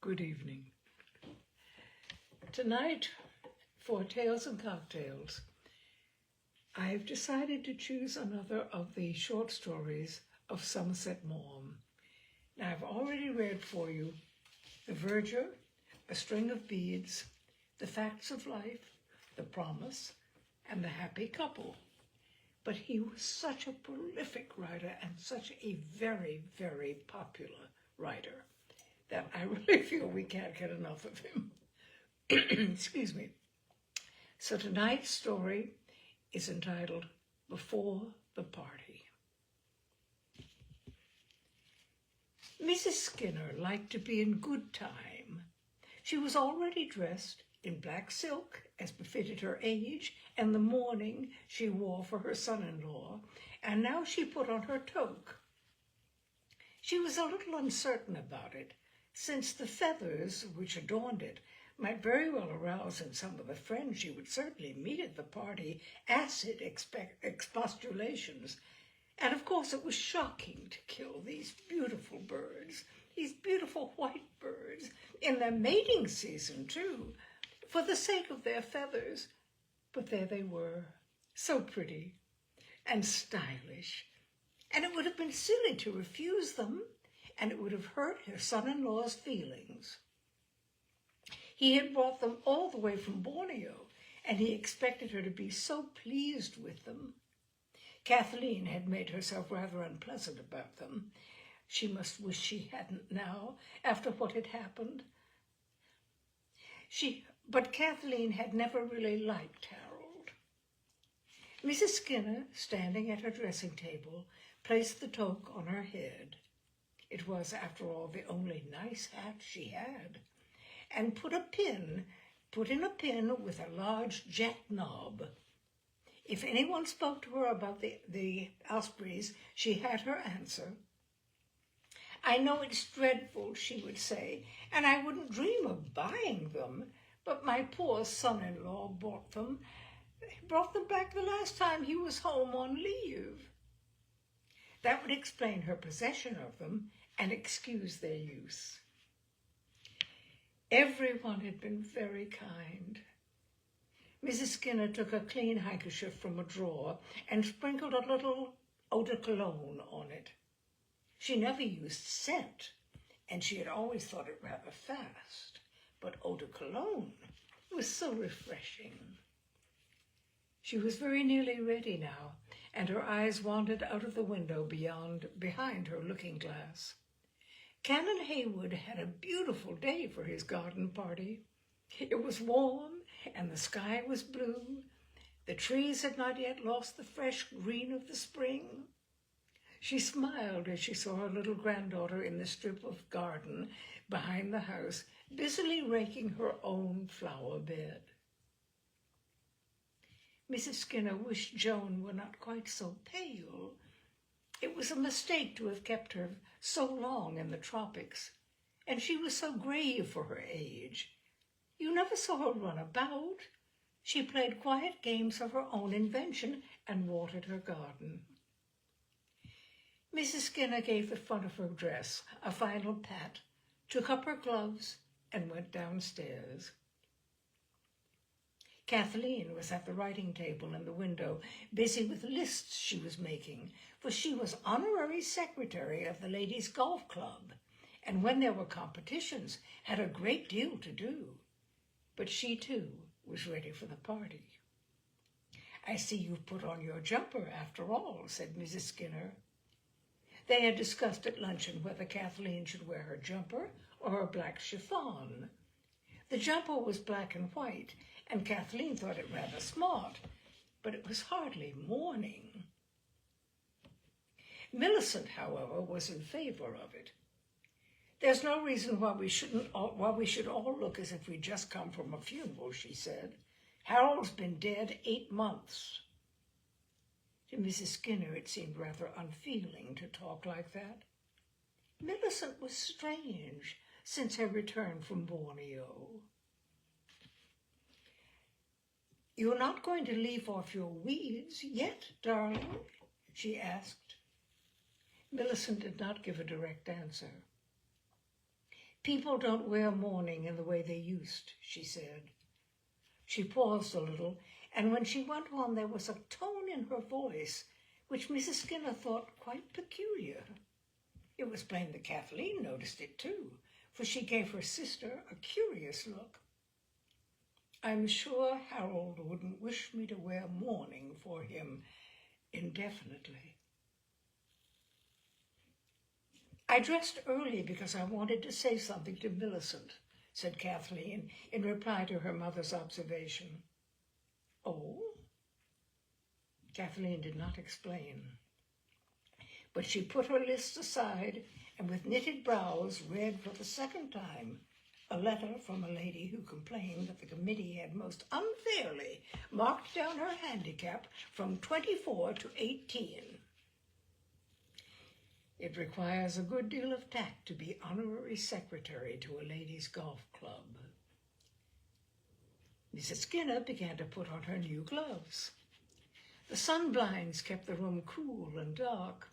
Good evening. Tonight, for Tales and Cocktails, I've decided to choose another of the short stories of Somerset Maugham. Now, I've already read for you The Verger, A String of Beads, The Facts of Life, The Promise, and The Happy Couple. But he was such a prolific writer and such a very, very popular writer that I really feel we can't get enough of him. Excuse me. So tonight's story is entitled Before the Party. Mrs. Skinner liked to be in good time. She was already dressed in black silk, as befitted her age, and the mourning she wore for her son-in-law, and now she put on her toque. She was a little uncertain about it, since the feathers which adorned it might very well arouse in some of the friends she would certainly meet at the party acid expostulations. And of course it was shocking to kill these beautiful birds, these beautiful white birds, in their mating season too, for the sake of their feathers. But there they were, so pretty and stylish, and it would have been silly to refuse them, and it would have hurt her son-in-law's feelings. He had brought them all the way from Borneo, and he expected her to be so pleased with them. Kathleen had made herself rather unpleasant about them. She must wish she hadn't now, after what had happened. But Kathleen had never really liked Harold. Mrs. Skinner, standing at her dressing table, placed the toque on her head. It was, after all, the only nice hat she had, and put in a pin with a large jet knob. If anyone spoke to her about the Aspreys, she had her answer. "I know it's dreadful," she would say, "and I wouldn't dream of buying them, but my poor son-in-law brought them back the last time he was home on leave." That would explain her possession of them and excuse their use. Everyone had been very kind. Mrs. Skinner took a clean handkerchief from a drawer and sprinkled a little eau de cologne on it. She never used scent, and she had always thought it rather fast, but eau de cologne was so refreshing. She was very nearly ready now, and her eyes wandered out of the window behind her looking-glass. Canon Hayward had a beautiful day for his garden party. It was warm, and the sky was blue. The trees had not yet lost the fresh green of the spring. She smiled as she saw her little granddaughter in the strip of garden behind the house, busily raking her own flower bed. Mrs. Skinner wished Joan were not quite so pale. It was a mistake to have kept her so long in the tropics, and she was so grave for her age. You never saw her run about. She played quiet games of her own invention and watered her garden. Mrs. Skinner gave the front of her dress a final pat, took up her gloves, and went downstairs. Kathleen was at the writing table in the window, busy with lists she was making, for she was honorary secretary of the Ladies' Golf Club, and when there were competitions, had a great deal to do. But she, too, was ready for the party. "I see you've put on your jumper, after all," said Mrs. Skinner. They had discussed at luncheon whether Kathleen should wear her jumper or her black chiffon. The jumper was black and white, and Kathleen thought it rather smart, but it was hardly mourning. Millicent, however, was in favor of it. "There's no reason why we should all look as if we'd just come from a funeral," she said. "Harold's been dead 8 months." To Mrs. Skinner it seemed rather unfeeling to talk like that. Millicent was strange since her return from Borneo. "You're not going to leave off your weeds yet, darling?" she asked. Millicent did not give a direct answer. People don't wear mourning in the way they used, she said. She paused a little, and when she went on there was a tone in her voice which Mrs. Skinner thought quite peculiar. It was plain that Kathleen noticed it too, for she gave her sister a curious look. I'm sure Harold wouldn't wish me to wear mourning for him indefinitely. I dressed early because I wanted to say something to Millicent, said Kathleen in reply to her mother's observation. Oh? Kathleen did not explain. But she put her list aside and with knitted brows read for the second time a letter from a lady who complained that the committee had most unfairly marked down her handicap from 24 to 18. It requires a good deal of tact to be honorary secretary to a ladies' golf club. Mrs. Skinner began to put on her new gloves. The sun blinds kept the room cool and dark.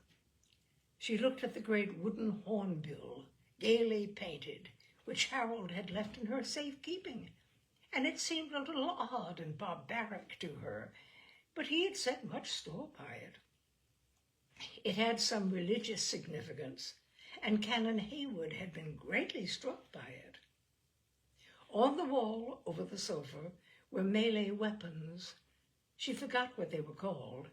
She looked at the great wooden hornbill, gaily painted, which Harold had left in her safekeeping, and it seemed a little odd and barbaric to her, but he had set much store by it. It had some religious significance, and Canon Hayward had been greatly struck by it. On the wall over the sofa were Malay weapons. She forgot what they were called,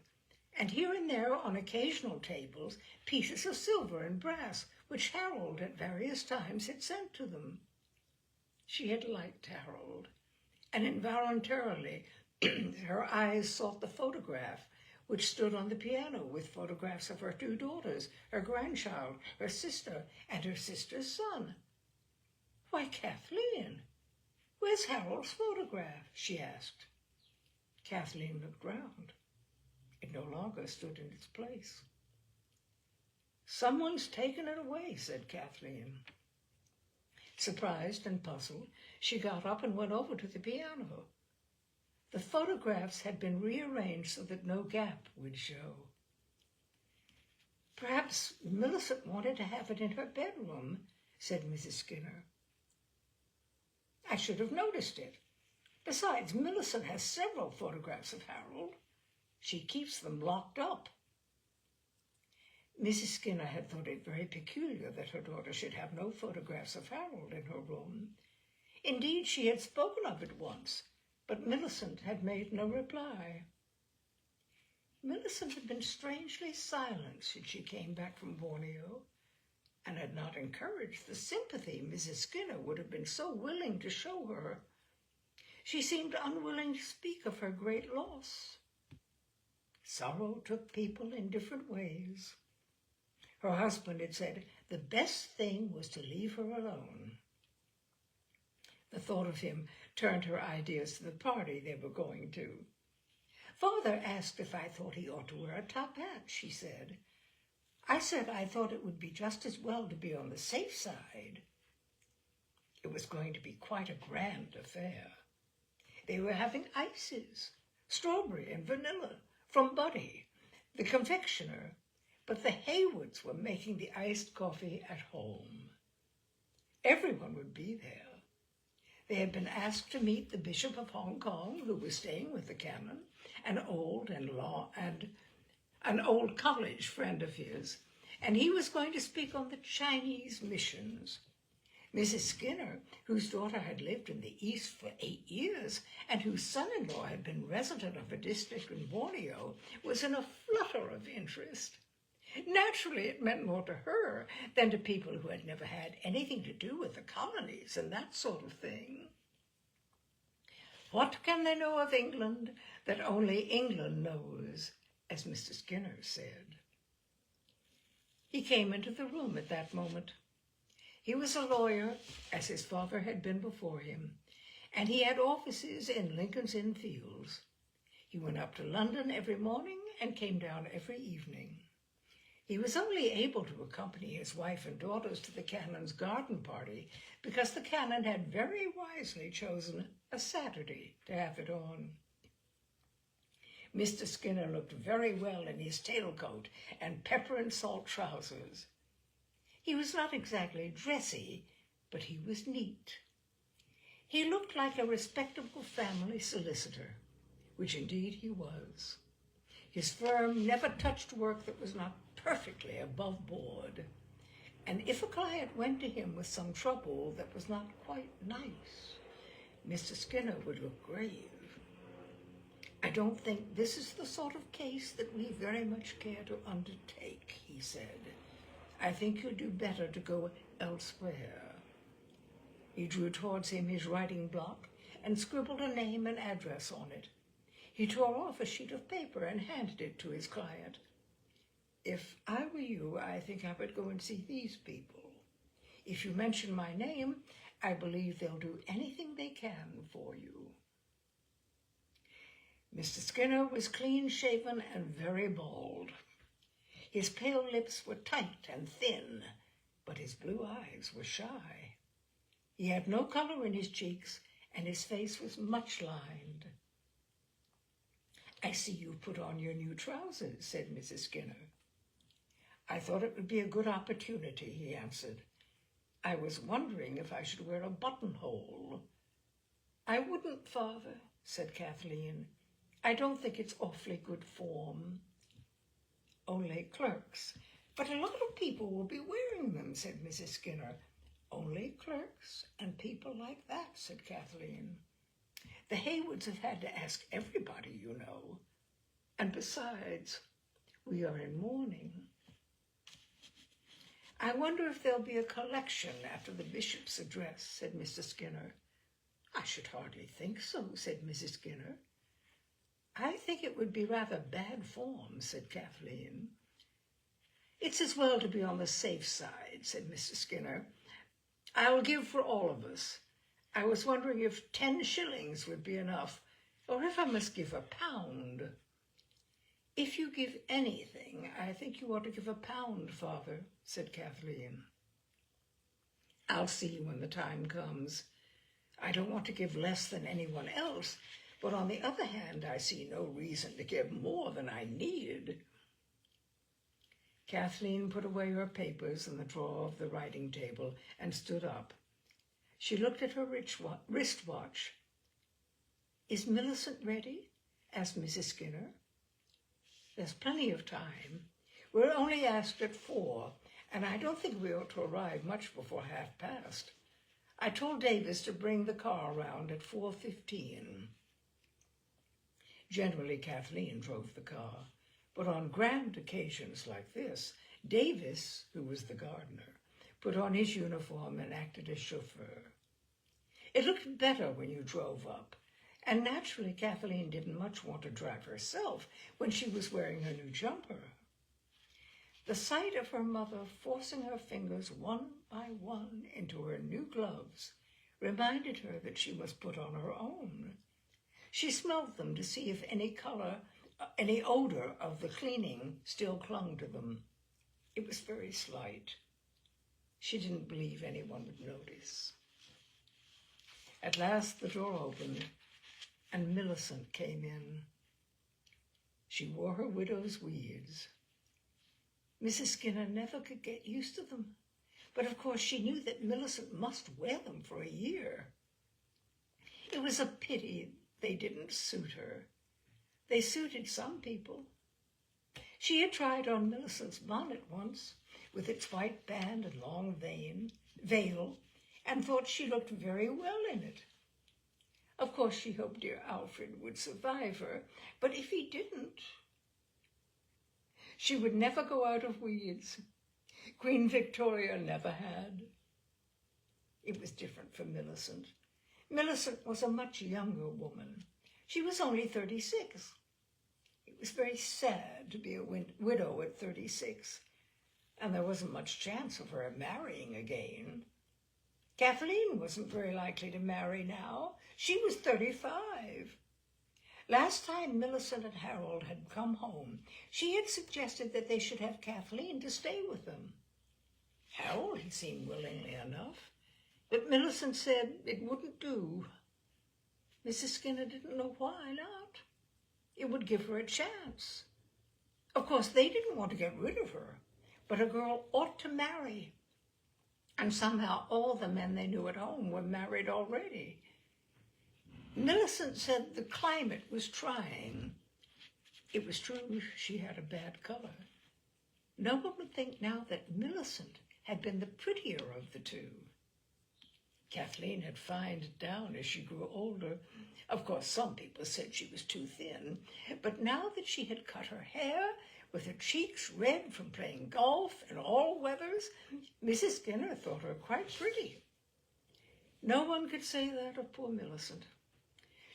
and here and there on occasional tables pieces of silver and brass which Harold at various times had sent to them. She had liked Harold, and involuntarily her eyes sought the photograph which stood on the piano with photographs of her two daughters, her grandchild, her sister, and her sister's son. Why, Kathleen, where's Harold's photograph? She asked. Kathleen looked round. It no longer stood in its place. Someone's taken it away, said Kathleen. Surprised and puzzled, she got up and went over to the piano. The photographs had been rearranged so that no gap would show. Perhaps Millicent wanted to have it in her bedroom, said Mrs. Skinner. I should have noticed it. Besides, Millicent has several photographs of Harold. She keeps them locked up. Mrs. Skinner had thought it very peculiar that her daughter should have no photographs of Harold in her room. Indeed, she had spoken of it once, but Millicent had made no reply. Millicent had been strangely silent since she came back from Borneo, and had not encouraged the sympathy Mrs. Skinner would have been so willing to show her. She seemed unwilling to speak of her great loss. Sorrow took people in different ways. Her husband had said the best thing was to leave her alone. The thought of him turned her ideas to the party they were going to. Father asked if I thought he ought to wear a top hat, she said. I said I thought it would be just as well to be on the safe side. It was going to be quite a grand affair. They were having ices, strawberry and vanilla, from Buddy, the confectioner, but the Haywards were making the iced coffee at home. Everyone would be there. They had been asked to meet the Bishop of Hong Kong, who was staying with the canon, an old college friend of his, and he was going to speak on the Chinese missions. Mrs. Skinner, whose daughter had lived in the East for 8 years and whose son-in-law had been resident of a district in Borneo, was in a flutter of interest. Naturally, it meant more to her than to people who had never had anything to do with the colonies and that sort of thing. What can they know of England that only England knows, as Mr. Skinner said? He came into the room at that moment. He was a lawyer, as his father had been before him, and he had offices in Lincoln's Inn Fields. He went up to London every morning and came down every evening. He was only able to accompany his wife and daughters to the canon's garden party because the canon had very wisely chosen a Saturday to have it on. Mr. Skinner looked very well in his tailcoat and pepper and salt trousers. He was not exactly dressy, but he was neat. He looked like a respectable family solicitor, which indeed he was. His firm never touched work that was not perfectly above board, and if a client went to him with some trouble that was not quite nice, Mr. Skinner would look grave. "I don't think this is the sort of case that we very much care to undertake," he said. "I think you'll do better to go elsewhere." He drew towards him his writing block and scribbled a name and address on it. He tore off a sheet of paper and handed it to his client. "If I were you, I think I would go and see these people. If you mention my name, I believe they'll do anything they can for you." Mr. Skinner was clean-shaven and very bald. His pale lips were tight and thin, but his blue eyes were shy. He had no color in his cheeks, and his face was much lined. "I see you put on your new trousers," said Mrs. Skinner. "I thought it would be a good opportunity," he answered. "I was wondering if I should wear a buttonhole." "I wouldn't, Father," said Kathleen. "I don't think it's awfully good form." "Only clerks. But a lot of people will be wearing them," said Mrs. Skinner. "Only clerks and people like that," said Kathleen. "The Haywoods have had to ask everybody, you know. And besides, we are in mourning." "I wonder if there'll be a collection after the bishop's address," said Mr. Skinner. "I should hardly think so," said Mrs. Skinner. "I think it would be rather bad form," said Kathleen. "It's as well to be on the safe side," said Mr. Skinner. "I'll give for all of us. I was wondering if 10 shillings would be enough, or if I must give £1. "If you give anything, I think you ought to give £1, Father," said Kathleen. "I'll see when the time comes. I don't want to give less than anyone else, but on the other hand, I see no reason to give more than I need." Kathleen put away her papers in the drawer of the writing table and stood up. She looked at her wristwatch. "Is Millicent ready?" asked Mrs. Skinner. "There's plenty of time. We're only asked at 4, and I don't think we ought to arrive much before 1:30. I told Davis to bring the car round at 4:15. Generally, Kathleen drove the car, but on grand occasions like this, Davis, who was the gardener, put on his uniform and acted as chauffeur. It looked better when you drove up, and naturally Kathleen didn't much want to drive herself when she was wearing her new jumper. The sight of her mother forcing her fingers one by one into her new gloves reminded her that she must put on her own. She smelled them to see if any odor of the cleaning still clung to them. It was very slight. She didn't believe anyone would notice. At last the door opened, and Millicent came in. She wore her widow's weeds. Mrs. Skinner never could get used to them, but of course she knew that Millicent must wear them for a year. It was a pity they didn't suit her. They suited some people. She had tried on Millicent's bonnet once, with its white band and long veil, and thought she looked very well in it. Of course, she hoped dear Alfred would survive her, but if he didn't, she would never go out of weeds. Queen Victoria never had. It was different for Millicent. Millicent was a much younger woman. She was only 36. It was very sad to be a widow at 36, and there wasn't much chance of her marrying again. Kathleen wasn't very likely to marry now. She was 35. Last time Millicent and Harold had come home, she had suggested that they should have Kathleen to stay with them. Harold had seemed willingly enough, but Millicent said it wouldn't do. Mrs. Skinner didn't know why not. It would give her a chance. Of course, they didn't want to get rid of her, but a girl ought to marry. and somehow all the men they knew at home were married already. Millicent said the climate was trying. It was true she had a bad color. No one would think now that Millicent had been the prettier of the two. Kathleen had fined down as she grew older. Of course, some people said she was too thin, but now that she had cut her hair, with her cheeks red from playing golf in all weathers, Mrs. Skinner thought her quite pretty. No one could say that of poor Millicent.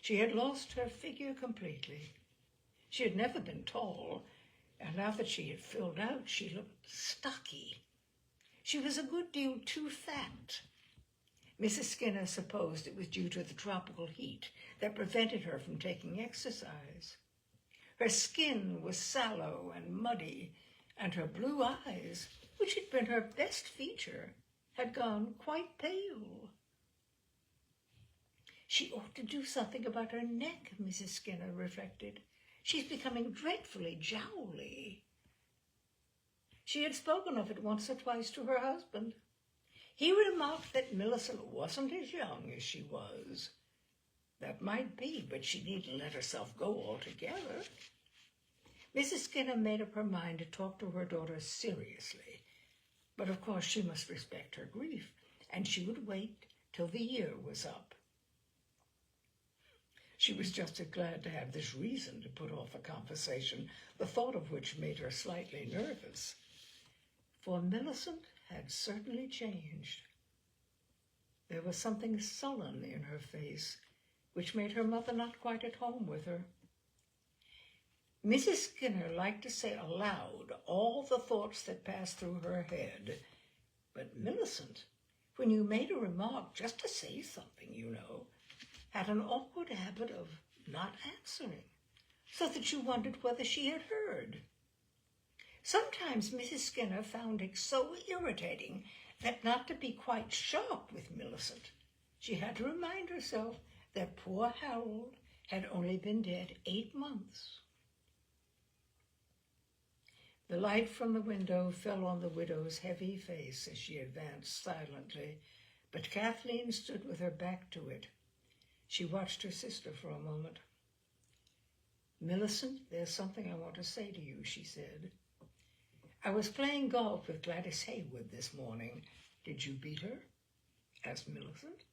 She had lost her figure completely. She had never been tall, and now that she had filled out, she looked stocky. She was a good deal too fat. Mrs. Skinner supposed it was due to the tropical heat that prevented her from taking exercise. Her skin was sallow and muddy, and her blue eyes, which had been her best feature, had gone quite pale. She ought to do something about her neck, Mrs. Skinner reflected. She's becoming dreadfully jowly. She had spoken of it once or twice to her husband. He remarked that Millicent wasn't as young as she was. That might be, but she needn't let herself go altogether. Mrs. Skinner made up her mind to talk to her daughter seriously, but of course she must respect her grief, and she would wait till the year was up. She was just as glad to have this reason to put off a conversation, the thought of which made her slightly nervous. For Millicent had certainly changed. There was something sullen in her face, which made her mother not quite at home with her. Mrs. Skinner liked to say aloud all the thoughts that passed through her head. But Millicent, when you made a remark just to say something, had an awkward habit of not answering, so that you wondered whether she had heard. Sometimes Mrs. Skinner found it so irritating that not to be quite sharp with Millicent, she had to remind herself that poor Harold had only been dead 8 months. The light from the window fell on the widow's heavy face as she advanced silently, but Kathleen stood with her back to it. She watched her sister for a moment. "Millicent, there's something I want to say to you," she said. "I was playing golf with Gladys Haywood this morning." "Did you beat her?" asked Millicent.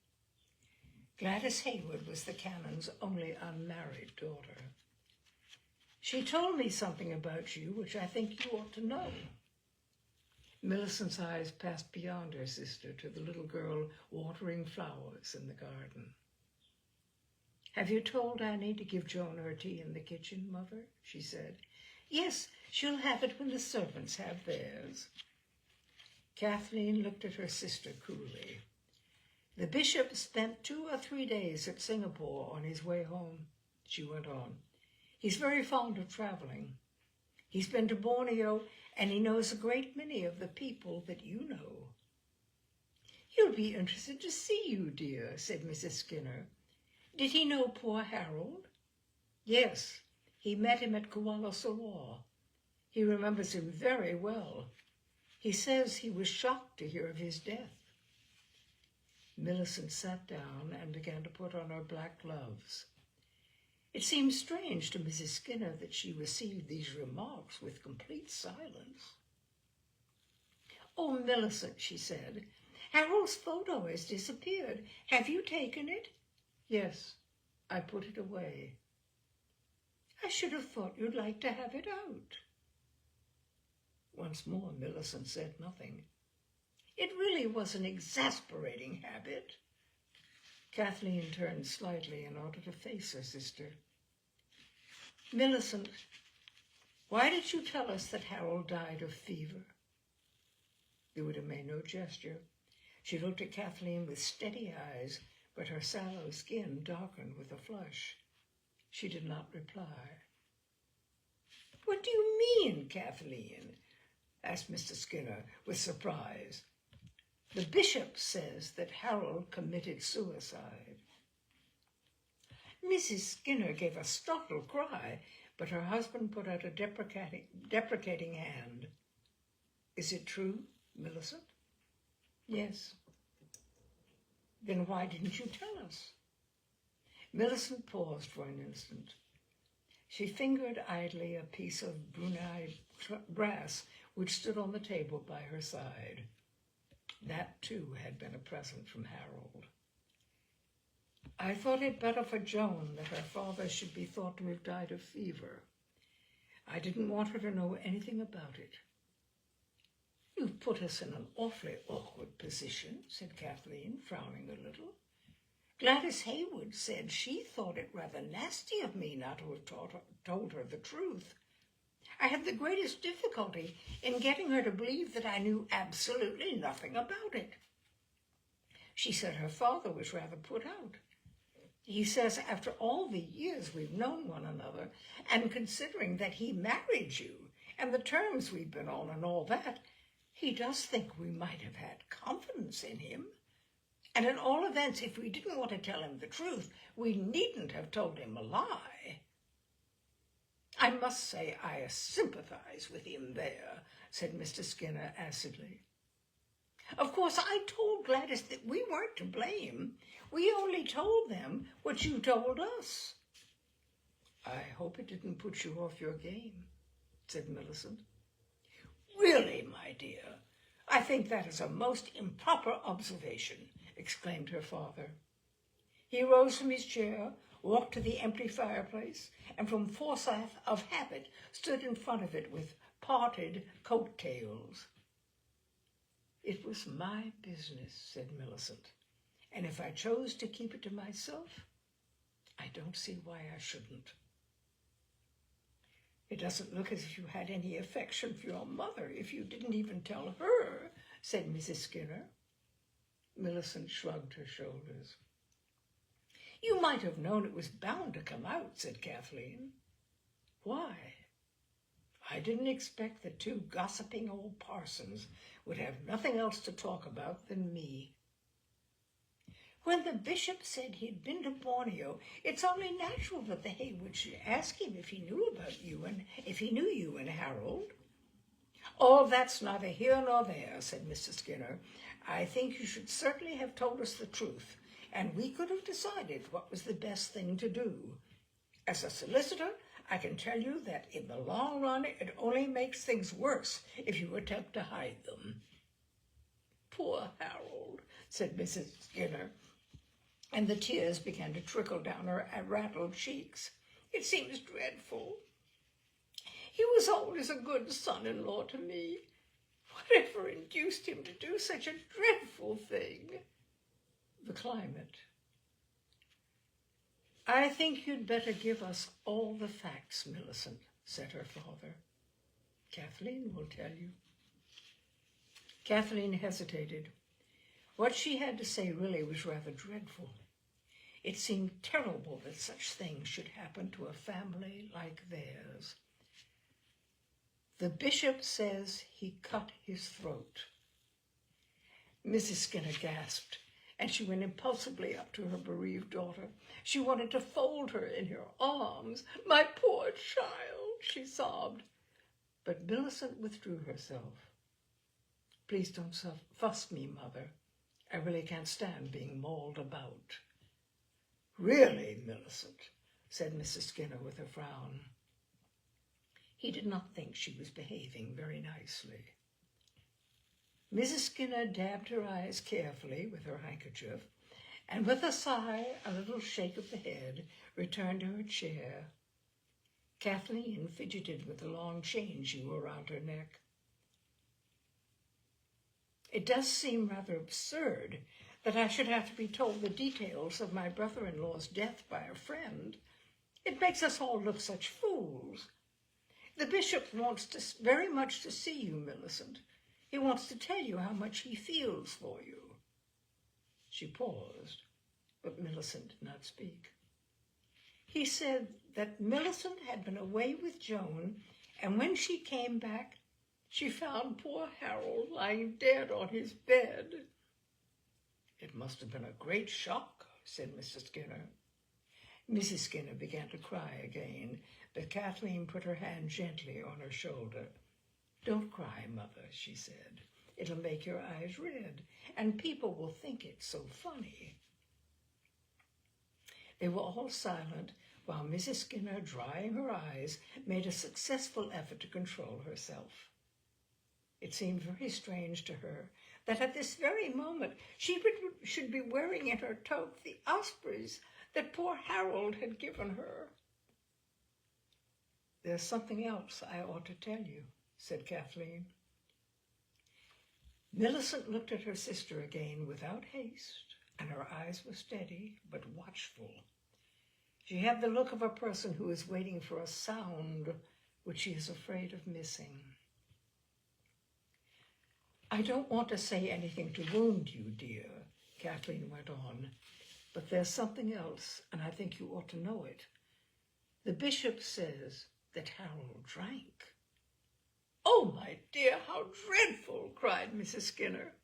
Gladys Haywood was the Canon's only unmarried daughter. "She told me something about you which I think you ought to know." Millicent's eyes passed beyond her sister to the little girl watering flowers in the garden. "Have you told Annie to give Joan her tea in the kitchen, Mother?" she said. "Yes, she'll have it when the servants have theirs." Kathleen looked at her sister coolly. "The bishop spent 2 or 3 days at Singapore on his way home," she went on. "He's very fond of traveling. He's been to Borneo, and he knows a great many of the people that you know." "He'll be interested to see you, dear," said Mrs. Skinner. "Did he know poor Harold?" "Yes, he met him at Kuala Lumpur. He remembers him very well. He says he was shocked to hear of his death." Millicent sat down and began to put on her black gloves. It seemed strange to Mrs. Skinner that she received these remarks with complete silence. "Oh, Millicent," she said, "Harold's photo has disappeared. Have you taken it?" "Yes, I put it away." "I should have thought you'd like to have it out." Once more, Millicent said nothing. It really was an exasperating habit. Kathleen turned slightly in order to face her sister. "Millicent, why did you tell us that Harold died of fever?" The widow made no gesture. She looked at Kathleen with steady eyes, but her sallow skin darkened with a flush. She did not reply. "What do you mean, Kathleen?" asked Mr. Skinner with surprise. "The bishop says that Harold committed suicide." Mrs. Skinner gave a startled cry, but her husband put out a deprecating hand. "Is it true, Millicent?" Yes. Then why didn't you tell us? Millicent paused for an instant. She fingered idly a piece of brunei brass which stood on the table by her side. That, too, had been a present from Harold. I thought it better for Joan that her father should be thought to have died of fever. I didn't want her to know anything about it. You've put us in an awfully awkward position, said Kathleen, frowning a little. Gladys Hayward said she thought it rather nasty of me not to have told her the truth. I had the greatest difficulty in getting her to believe that I knew absolutely nothing about it. She said her father was rather put out. He says after all the years we've known one another, and considering that he married you, and the terms we've been on and all that, he does think we might have had confidence in him. And in all events, if we didn't want to tell him the truth, we needn't have told him a lie. I must say I sympathize with him there, said Mr. Skinner acidly. Of course, I told Gladys that we weren't to blame. We only told them what you told us. I hope it didn't put you off your game, said Millicent. Really, my dear, I think that is a most improper observation, exclaimed her father. He rose from his chair, walked to the empty fireplace, and from force of habit stood in front of it with parted coat-tails. It was my business, said Millicent, and if I chose to keep it to myself, I don't see why I shouldn't. It doesn't look as if you had any affection for your mother if you didn't even tell her, said Mrs. Skinner. Millicent shrugged her shoulders. You might have known it was bound to come out, said Kathleen. Why? I didn't expect the two gossiping old parsons would have nothing else to talk about than me. When the bishop said he'd been to Borneo, it's only natural that the Haywoods should ask him if he knew about you and if he knew you and Harold. Oh, that's neither here nor there, said Mr. Skinner. I think you should certainly have told us the truth, and we could have decided what was the best thing to do. As a solicitor, I can tell you that in the long run, it only makes things worse if you attempt to hide them. Poor Harold, said Mrs. Skinner, and the tears began to trickle down her rattled cheeks. It seems dreadful. He was always a good son-in-law to me. Whatever induced him to do such a dreadful thing? The climate. I think you'd better give us all the facts, Millicent, said her father. Kathleen will tell you. Kathleen hesitated. What she had to say really was rather dreadful. It seemed terrible that such things should happen to a family like theirs. The bishop says he cut his throat. Mrs. Skinner gasped, and she went impulsively up to her bereaved daughter. She wanted to fold her in her arms. My poor child, she sobbed. But Millicent withdrew herself. Please don't fuss me, Mother. I really can't stand being mauled about. Really, Millicent, said Mrs. Skinner with a frown. He did not think she was behaving very nicely. Mrs. Skinner dabbed her eyes carefully with her handkerchief, and with a sigh, a little shake of the head, returned to her chair. Kathleen fidgeted with the long chain she wore around her neck. It does seem rather absurd that I should have to be told the details of my brother-in-law's death by a friend. It makes us all look such fools. The bishop wants very much to see you, Millicent. He wants to tell you how much he feels for you. She paused, but Millicent did not speak. He said that Millicent had been away with Joan, and when she came back, she found poor Harold lying dead on his bed. It must have been a great shock, said Mr. Skinner. Mrs. Skinner began to cry again, but Kathleen put her hand gently on her shoulder. Don't cry, Mother, she said. It'll make your eyes red, and people will think it's so funny." They were all silent while Mrs. Skinner, drying her eyes, made a successful effort to control herself. It seemed very strange to her that at this very moment she should be wearing in her toque the ospreys that poor Harold had given her. "There's something else I ought to tell you," said Kathleen. Millicent looked at her sister again without haste, and her eyes were steady but watchful. She had the look of a person who is waiting for a sound which she is afraid of missing. "I don't want to say anything to wound you, dear," Kathleen went on, "but there's something else, and I think you ought to know it. The bishop says that Harold drank." "Oh, my dear, how dreadful!" cried Mrs. Skinner.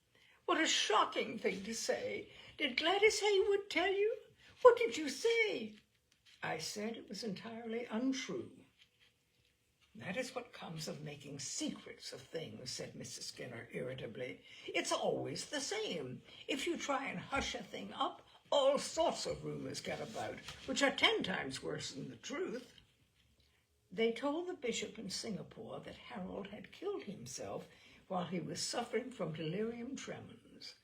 "What a shocking thing to say. Did Gladys Hayward tell you? What did you say?" "I said it was entirely untrue." "That is what comes of making secrets of things," said Mrs. Skinner irritably. "It's always the same. If you try and hush a thing up, all sorts of rumors get about, which are 10 times worse than the truth. They told the bishop in Singapore that Harold had killed himself while he was suffering from delirium tremens.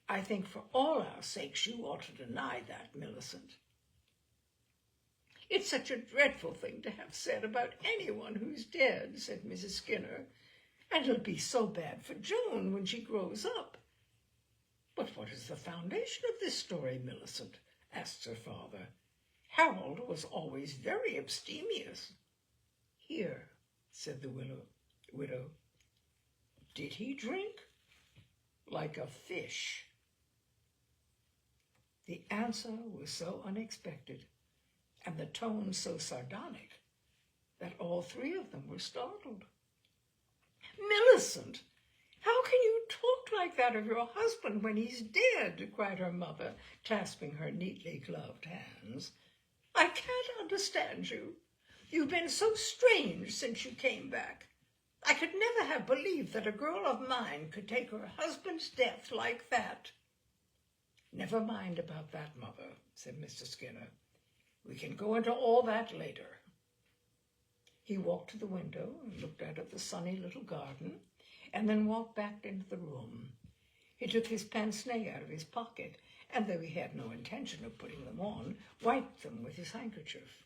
I think for all our sakes you ought to deny that, Millicent." "It's such a dreadful thing to have said about anyone who's dead," said Mrs. Skinner. "And it'll be so bad for Joan when she grows up." "But what is the foundation of this story, Millicent?" asked her father. "Harold was always very abstemious." "Here," said the widow. "Did he drink?" "Like a fish." The answer was so unexpected, and the tone so sardonic, that all 3 of them were startled. "Millicent, how can you talk like that of your husband when he's dead?" cried her mother, clasping her neatly gloved hands. "I can't understand you. You've been so strange since you came back. I could never have believed that a girl of mine could take her husband's death like that." "Never mind about that, Mother," said Mr. Skinner. "We can go into all that later." He walked to the window and looked out at the sunny little garden, and then walked back into the room. He took his pince-nez out of his pocket, and though he had no intention of putting them on, wiped them with his handkerchief.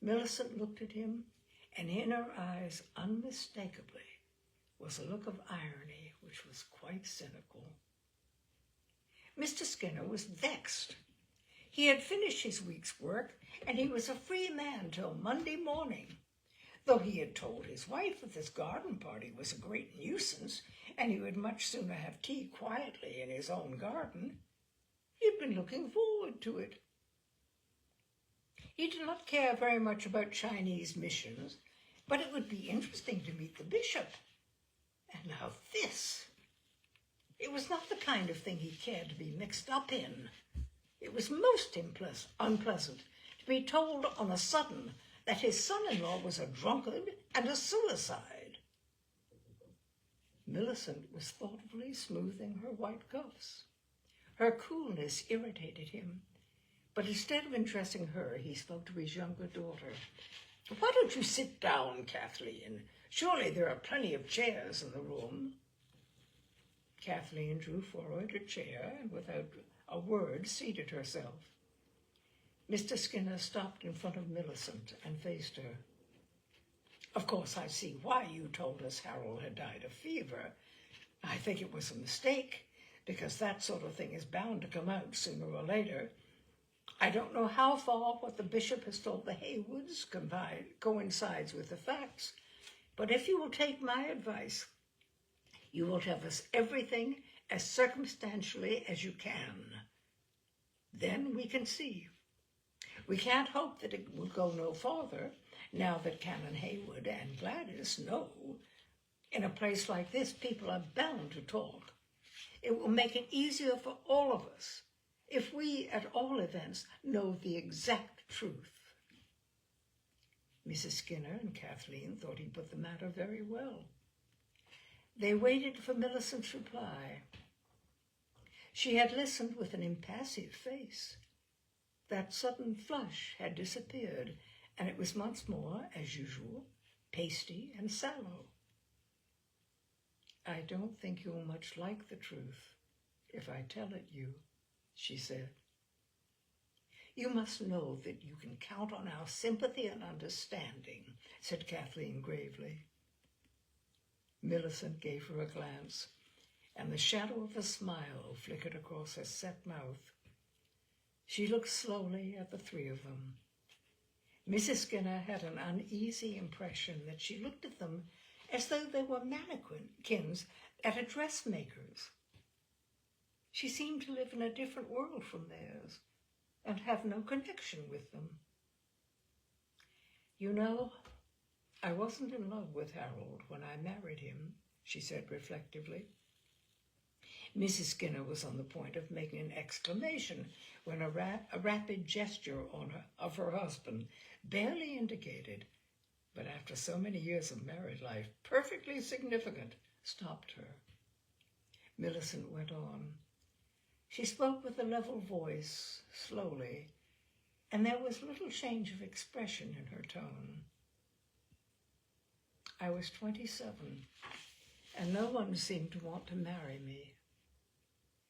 Millicent looked at him, and in her eyes unmistakably was a look of irony which was quite cynical. Mr. Skinner was vexed. He had finished his week's work, and he was a free man till Monday morning. Though he had told his wife that this garden party was a great nuisance, and he would much sooner have tea quietly in his own garden, he had been looking forward to it. He did not care very much about Chinese missions, but it would be interesting to meet the bishop. And now this. It was not the kind of thing he cared to be mixed up in. It was most unpleasant to be told on a sudden that his son-in-law was a drunkard and a suicide. Millicent was thoughtfully smoothing her white cuffs. Her coolness irritated him, but instead of addressing her, he spoke to his younger daughter. "Why don't you sit down, Kathleen? Surely there are plenty of chairs in the room." Kathleen drew forward a chair and without a word seated herself. Mr. Skinner stopped in front of Millicent and faced her. "Of course, I see why you told us Harold had died of fever. I think it was a mistake, because that sort of thing is bound to come out sooner or later. I don't know how far what the bishop has told the Haywoods coincides with the facts, but if you will take my advice, you will tell us everything as circumstantially as you can. Then we can see. We can't hope that it will go no farther, now that Canon Hayward and Gladys know. In a place like this, people are bound to talk. It will make it easier for all of us if we, at all events, know the exact truth." Mrs. Skinner and Kathleen thought he put the matter very well. They waited for Millicent's reply. She had listened with an impassive face. That sudden flush had disappeared, and it was once more, as usual, pasty and sallow. "I don't think you'll much like the truth if I tell it you," she said. "You must know that you can count on our sympathy and understanding," said Kathleen gravely. Millicent gave her a glance, and the shadow of a smile flickered across her set mouth. She looked slowly at the three of them. Mrs. Skinner had an uneasy impression that she looked at them as though they were mannequins at a dressmaker's. She seemed to live in a different world from theirs and have no connection with them. "You know, I wasn't in love with Harold when I married him," she said reflectively. Mrs. Skinner was on the point of making an exclamation when a rapid gesture of her husband, barely indicated, but after so many years of married life, perfectly significant, stopped her. Millicent went on. She spoke with a level voice, slowly, and there was little change of expression in her tone. "I was 27, and no one seemed to want to marry me.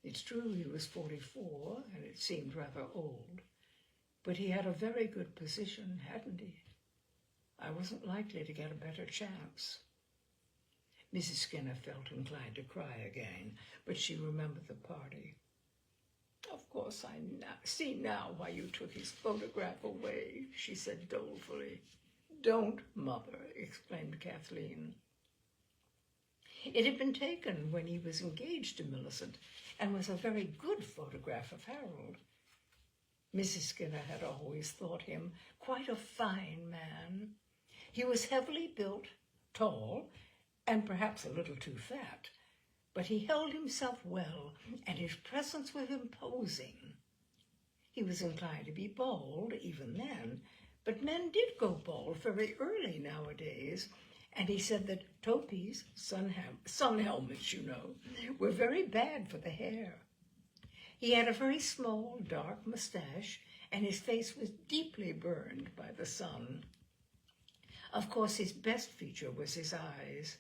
It's true he was 44, and it seemed rather old, but he had a very good position, hadn't he? I wasn't likely to get a better chance." Mrs. Skinner felt inclined to cry again, but she remembered the party. "Of course I see now why you took his photograph away," she said dolefully. "Don't, Mother," exclaimed Kathleen. It had been taken when he was engaged to Millicent and was a very good photograph of Harold. Mrs. Skinner had always thought him quite a fine man. He was heavily built, tall, and perhaps a little too fat, but he held himself well, and his presence was imposing. He was inclined to be bald even then, but men did go bald very early nowadays, and he said that topies, sun helmets, were very bad for the hair. He had a very small, dark mustache, and his face was deeply burned by the sun. Of course, his best feature was his eyes.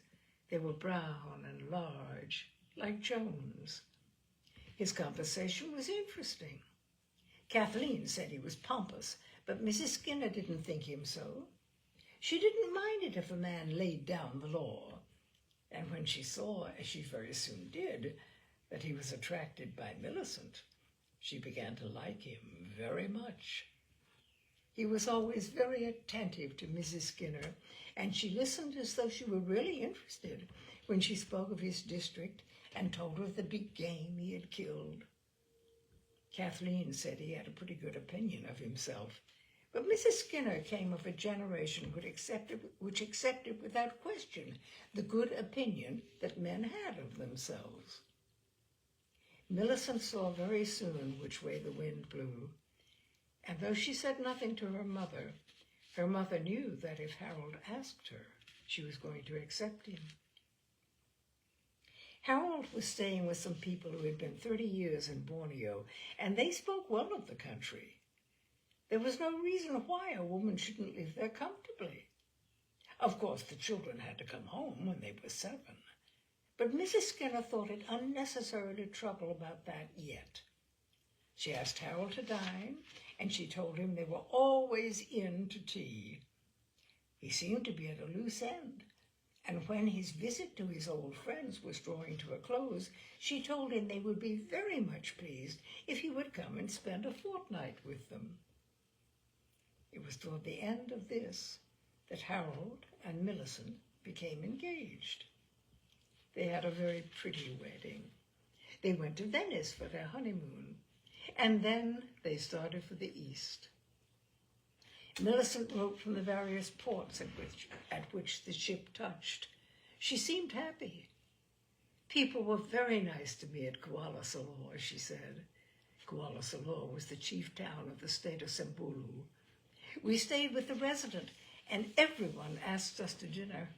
They were brown and large, like Joan's. His conversation was interesting. Kathleen said he was pompous, but Mrs. Skinner didn't think him so. She didn't mind it if a man laid down the law, and when she saw, as she very soon did, that he was attracted by Millicent, she began to like him very much. He was always very attentive to Mrs. Skinner, and she listened as though she were really interested when she spoke of his district and told her of the big game he had killed. Kathleen said he had a pretty good opinion of himself, but Mrs. Skinner came of a generation which accepted without question the good opinion that men had of themselves. Millicent saw very soon which way the wind blew, and though she said nothing to her mother knew that if Harold asked her, she was going to accept him. Harold was staying with some people who had been 30 years in Borneo, and they spoke well of the country. There was no reason why a woman shouldn't live there comfortably. Of course, the children had to come home when they were 7, but Mrs. Skinner thought it unnecessary to trouble about that yet. She asked Harold to dine, and she told him they were always in to tea. He seemed to be at a loose end, and when his visit to his old friends was drawing to a close, she told him they would be very much pleased if he would come and spend a fortnight with them. It was toward the end of this that Harold and Millicent became engaged. They had a very pretty wedding. They went to Venice for their honeymoon, and then they started for the East. Millicent wrote from the various ports at which the ship touched. She seemed happy. "People were very nice to me at Kuala Salor," she said. Kuala Salor was the chief town of the state of Sembulu. "We stayed with the resident, and everyone asked us to dinner.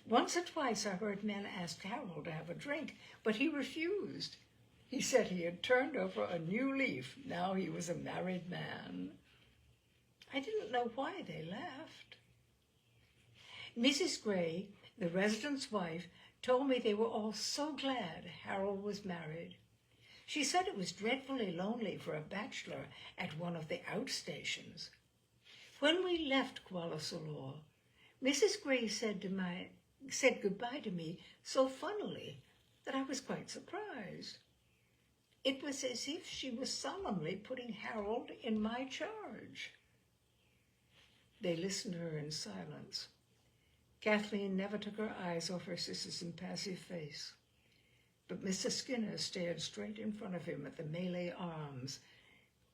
Once or twice I heard men ask Harold to have a drink, but he refused. He said he had turned over a new leaf. Now he was a married man. I didn't know why they laughed. Mrs. Gray, the resident's wife, told me they were all so glad Harold was married. She said it was dreadfully lonely for a bachelor at one of the outstations. When we left Kuala Solor, Mrs. Gray said goodbye to me so funnily that I was quite surprised. It was as if she was solemnly putting Harold in my charge. They listened to her in silence. Kathleen never took her eyes off her sister's impassive face. But Mr. Skinner stared straight in front of him at the Malay arms,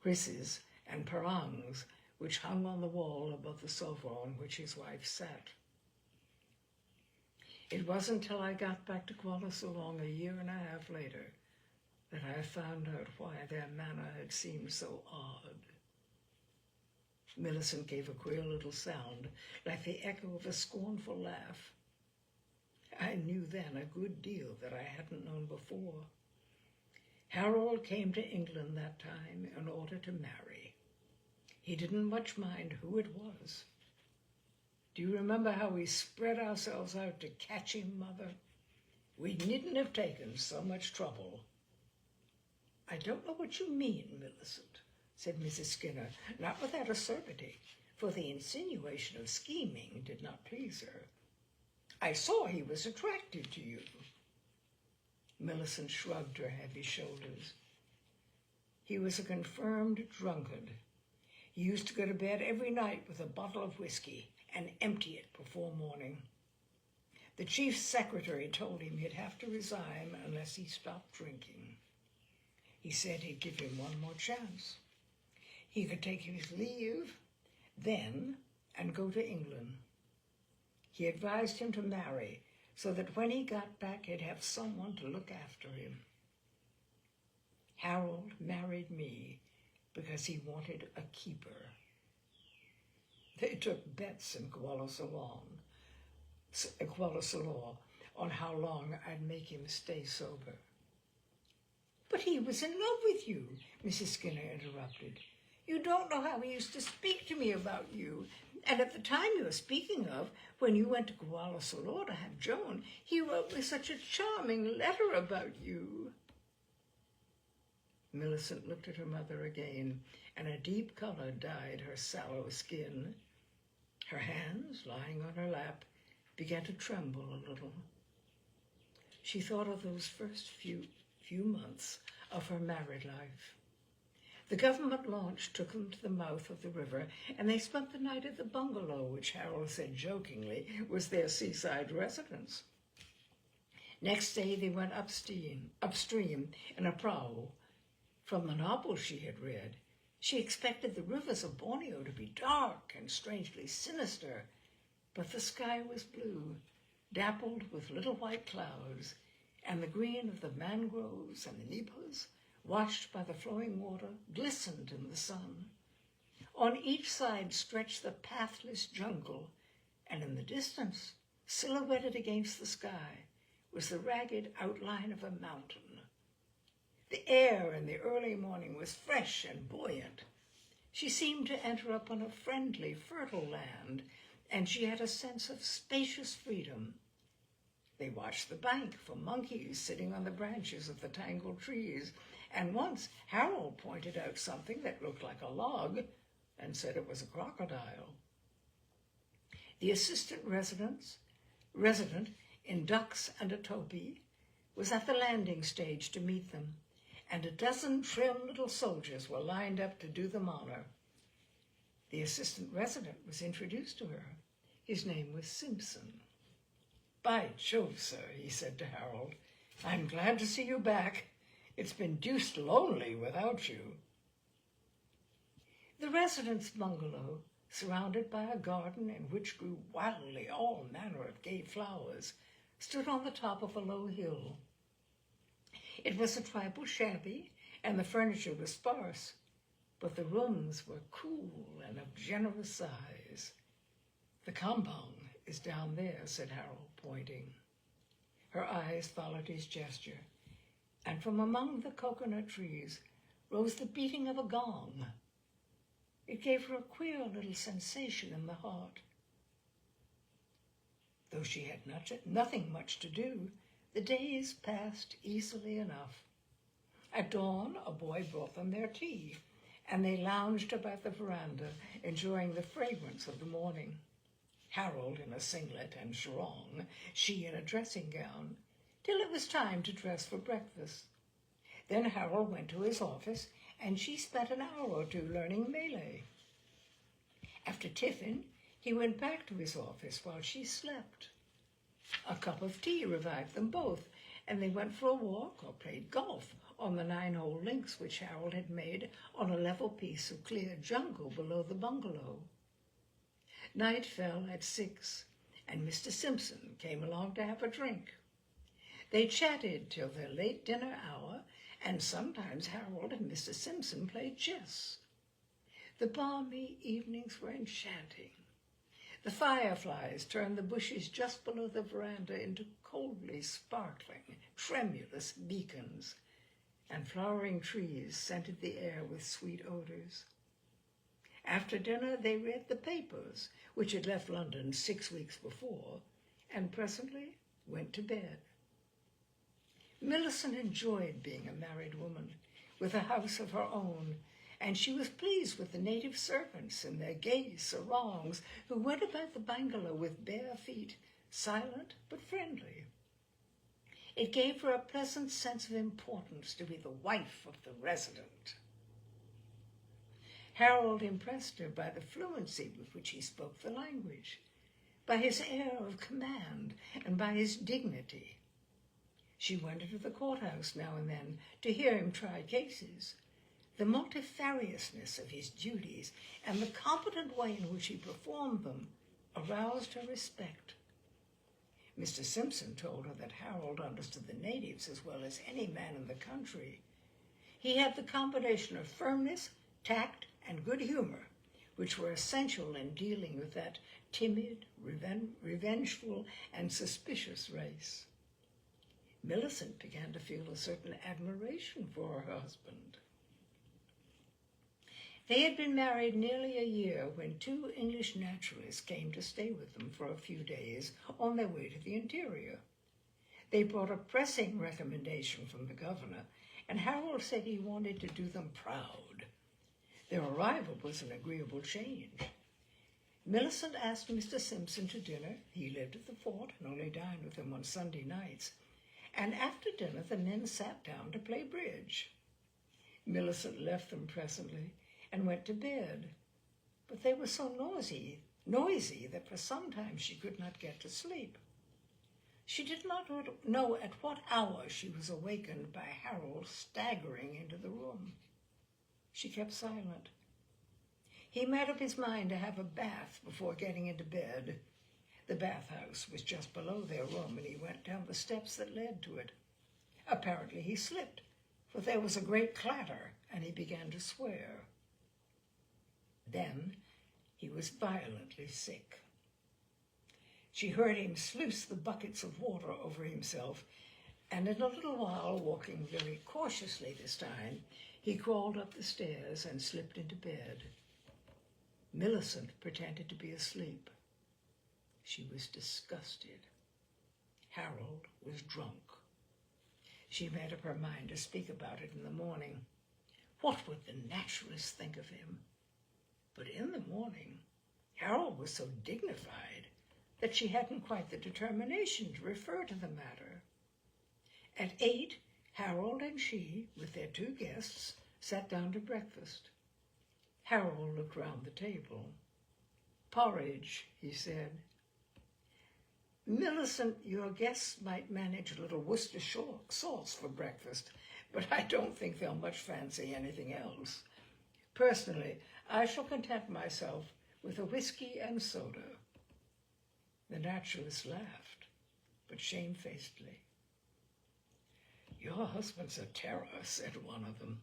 krises, and parangs which hung on the wall above the sofa on which his wife sat. It wasn't till I got back to Kuala Lumpur a year and a half later that I found out why their manner had seemed so odd. Millicent gave a queer little sound, like the echo of a scornful laugh. I knew then a good deal that I hadn't known before. Harold came to England that time in order to marry. He didn't much mind who it was. Do you remember how we spread ourselves out to catch him, Mother? We needn't have taken so much trouble. I don't know what you mean, Millicent, said Mrs. Skinner, not without acerbity, for the insinuation of scheming did not please her. I saw he was attracted to you. Millicent shrugged her heavy shoulders. He was a confirmed drunkard. He used to go to bed every night with a bottle of whiskey and empty it before morning. The chief secretary told him he'd have to resign unless he stopped drinking. He said he'd give him one more chance. He could take his leave then and go to England. He advised him to marry so that when he got back he'd have someone to look after him. Harold married me because he wanted a keeper. They took bets in Kuala Solor on how long I'd make him stay sober. But he was in love with you, Mrs. Skinner interrupted. You don't know how he used to speak to me about you. And at the time you were speaking of, when you went to Kuala Solor to have Joan, he wrote me such a charming letter about you. Millicent looked at her mother again, and a deep color dyed her sallow skin. Her hands, lying on her lap, began to tremble a little. She thought of those first few months of her married life. The government launch took them to the mouth of the river, and they spent the night at the bungalow, which Harold said jokingly was their seaside residence. Next day they went upstream in a prau. From the novels she had read, she expected the rivers of Borneo to be dark and strangely sinister, but the sky was blue, dappled with little white clouds, and the green of the mangroves and the nipas, washed by the flowing water, glistened in the sun. On each side stretched the pathless jungle, and in the distance, silhouetted against the sky, was the ragged outline of a mountain. The air in the early morning was fresh and buoyant. She seemed to enter upon a friendly, fertile land, and she had a sense of spacious freedom. They watched the bank for monkeys sitting on the branches of the tangled trees, and once Harold pointed out something that looked like a log and said it was a crocodile. The assistant resident in ducks and a topi was at the landing stage to meet them, and a dozen trim little soldiers were lined up to do them honor. The assistant resident was introduced to her. His name was Simpson. "By Jove, sir," he said to Harold, "I'm glad to see you back. It's been deuced lonely without you." The resident's bungalow, surrounded by a garden in which grew wildly all manner of gay flowers, stood on the top of a low hill. It was a trifle shabby, and the furniture was sparse, but the rooms were cool and of generous size. The compound is down there, said Harold, pointing. Her eyes followed his gesture, and from among the coconut trees rose the beating of a gong. It gave her a queer little sensation in the heart. Though she had nothing much to do, the days passed easily enough. At dawn, a boy brought them their tea, and they lounged about the veranda, enjoying the fragrance of the morning. Harold in a singlet and sarong, she in a dressing gown, till it was time to dress for breakfast. Then Harold went to his office, and she spent an hour or two learning Malay. After tiffin, he went back to his office while she slept. A cup of tea revived them both, and they went for a walk or played golf on the 9-hole links which Harold had made on a level piece of clear jungle below the bungalow. Night fell at 6, and Mr. Simpson came along to have a drink. They chatted till their late dinner hour, and sometimes Harold and Mr. Simpson played chess. The balmy evenings were enchanting. The fireflies turned the bushes just below the veranda into coldly sparkling, tremulous beacons, and flowering trees scented the air with sweet odors. After dinner, they read the papers, which had left London 6 weeks before, and presently went to bed. Millicent enjoyed being a married woman, with a house of her own, and she was pleased with the native servants in their gay sarongs who went about the bungalow with bare feet, silent but friendly. It gave her a pleasant sense of importance to be the wife of the resident. Harold impressed her by the fluency with which he spoke the language, by his air of command, and by his dignity. She went into the courthouse now and then to hear him try cases. The multifariousness of his duties and the competent way in which he performed them aroused her respect. Mr. Simpson told her that Harold understood the natives as well as any man in the country. He had the combination of firmness, tact, and good humor, which were essential in dealing with that timid, revengeful, and suspicious race. Millicent began to feel a certain admiration for her husband. They had been married nearly a year when 2 English naturalists came to stay with them for a few days on their way to the interior. They brought a pressing recommendation from the governor, and Harold said he wanted to do them proud. Their arrival was an agreeable change. Millicent asked Mr. Simpson to dinner. He lived at the fort and only dined with him on Sunday nights. And after dinner, the men sat down to play bridge. Millicent left them presently and went to bed, but they were so noisy that for some time she could not get to sleep. She did not know at what hour she was awakened by Harold staggering into the room. She kept silent. He made up his mind to have a bath before getting into bed. The bathhouse was just below their room, and he went down the steps that led to it. Apparently he slipped, for there was a great clatter, and he began to swear. Then he was violently sick. She heard him sluice the buckets of water over himself, and in a little while, walking very cautiously this time, he crawled up the stairs and slipped into bed. Millicent pretended to be asleep. She was disgusted. Harold was drunk. She made up her mind to speak about it in the morning. What would the naturalists think of him? But in the morning, Harold was so dignified that she hadn't quite the determination to refer to the matter. At 8, Harold and she, with their 2 guests, sat down to breakfast. Harold looked round the table. "Porridge," he said. "Millicent, your guests might manage a little Worcestershire sauce for breakfast, but I don't think they'll much fancy anything else. Personally, I shall content myself with a whiskey and soda." The naturalist laughed, but shamefacedly. "Your husband's a terror," said one of them.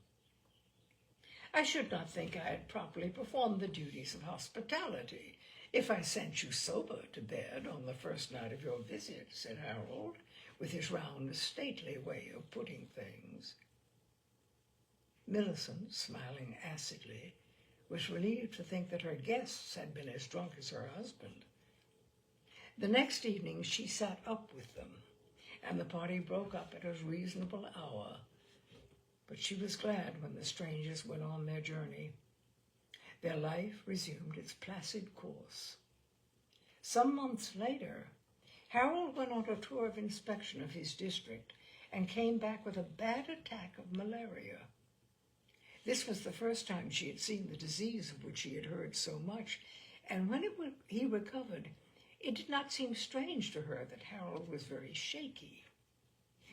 I should not think I had properly performed the duties of hospitality if I sent you sober to bed on the first night of your visit, said Harold, with his round, stately way of putting things. Millicent, smiling acidly, was relieved to think that her guests had been as drunk as her husband. The next evening she sat up with them, and the party broke up at a reasonable hour. But she was glad when the strangers went on their journey. Their life resumed its placid course. Some months later, Harold went on a tour of inspection of his district and came back with a bad attack of malaria. This was the first time she had seen the disease of which she had heard so much, and when he recovered, it did not seem strange to her that Harold was very shaky.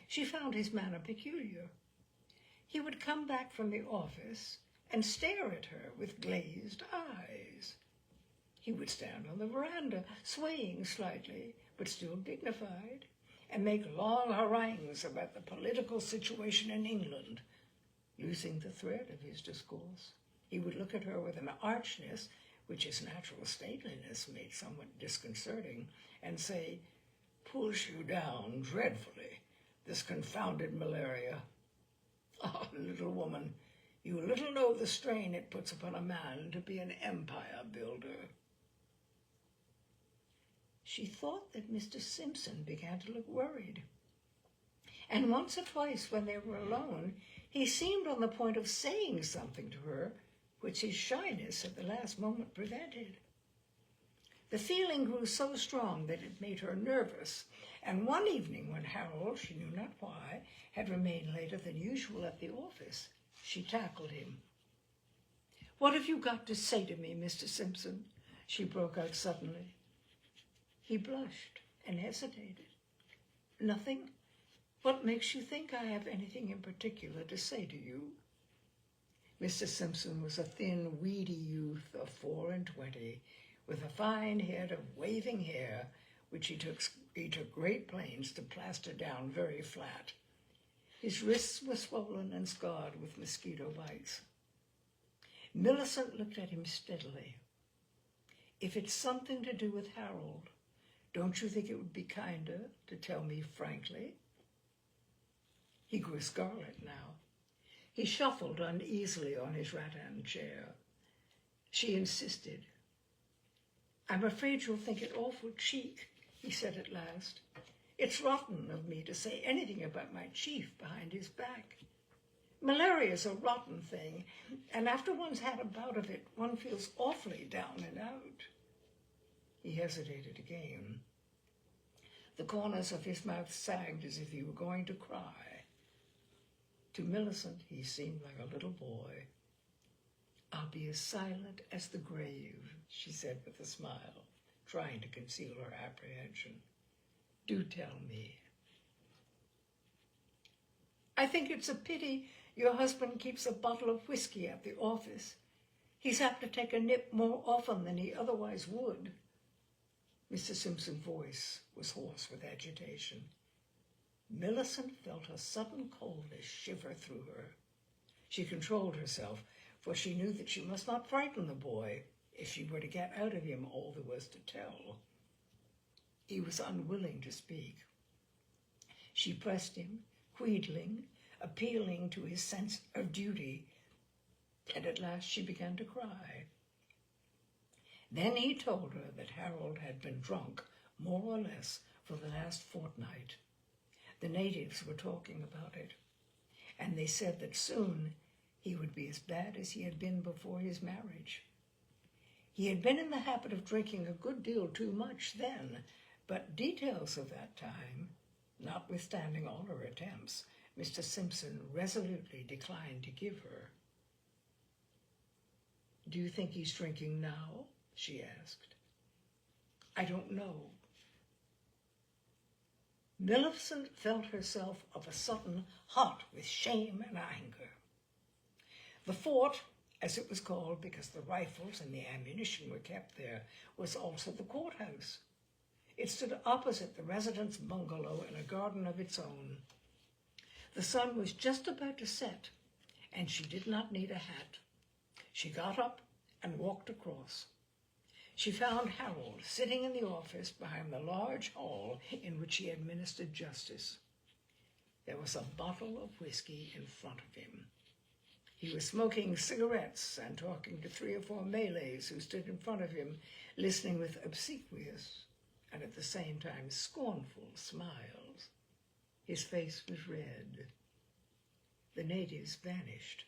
She found his manner peculiar. He would come back from the office and stare at her with glazed eyes. He would stand on the veranda, swaying slightly, but still dignified, and make long harangues about the political situation in England. Losing the thread of his discourse, he would look at her with an archness which his natural stateliness made somewhat disconcerting, and say, "Pulls you down dreadfully, this confounded malaria. Ah, little woman, you little know the strain it puts upon a man to be an empire builder." She thought that Mr. Simpson began to look worried, and once or twice when they were alone, he seemed on the point of saying something to her, which his shyness at the last moment prevented. The feeling grew so strong that it made her nervous, and one evening when Harold, she knew not why, had remained later than usual at the office, she tackled him. "What have you got to say to me, Mr. Simpson?" she broke out suddenly. He blushed and hesitated. "Nothing? What makes you think I have anything in particular to say to you?" Mr. Simpson was a thin, weedy youth of 24, with a fine head of waving hair, which he took great pains to plaster down very flat. His wrists were swollen and scarred with mosquito bites. Millicent looked at him steadily. "If it's something to do with Harold, don't you think it would be kinder to tell me frankly?" He grew scarlet now. He shuffled uneasily on his rattan chair. She insisted. "I'm afraid you'll think it awful cheek," he said at last. "It's rotten of me to say anything about my chief behind his back. Malaria's a rotten thing, and after one's had a bout of it, one feels awfully down and out." He hesitated again. The corners of his mouth sagged as if he were going to cry. To Millicent, he seemed like a little boy. "I'll be as silent as the grave," she said with a smile, trying to conceal her apprehension. "Do tell me." "I think it's a pity your husband keeps a bottle of whiskey at the office. He's apt to take a nip more often than he otherwise would." Mr. Simpson's voice was hoarse with agitation. Millicent felt a sudden coldness shiver through her. She controlled herself, for she knew that she must not frighten the boy if she were to get out of him all there was to tell. He was unwilling to speak. She pressed him, wheedling, appealing to his sense of duty, and at last she began to cry. Then he told her that Harold had been drunk, more or less, for the last fortnight. The natives were talking about it, and they said that soon he would be as bad as he had been before his marriage. He had been in the habit of drinking a good deal too much then, but details of that time, notwithstanding all her attempts, Mr. Simpson resolutely declined to give her. "Do you think he's drinking now?" she asked. "I don't know." Millicent felt herself of a sudden hot with shame and anger. The fort, as it was called because the rifles and the ammunition were kept there, was also the courthouse. It stood opposite the residence bungalow in a garden of its own. The sun was just about to set, and she did not need a hat. She got up and walked across. She found Harold sitting in the office behind the large hall in which he administered justice. There was a bottle of whiskey in front of him. He was smoking cigarettes and talking to 3 or 4 Malays who stood in front of him, listening with obsequious and at the same time scornful smiles. His face was red. The natives vanished.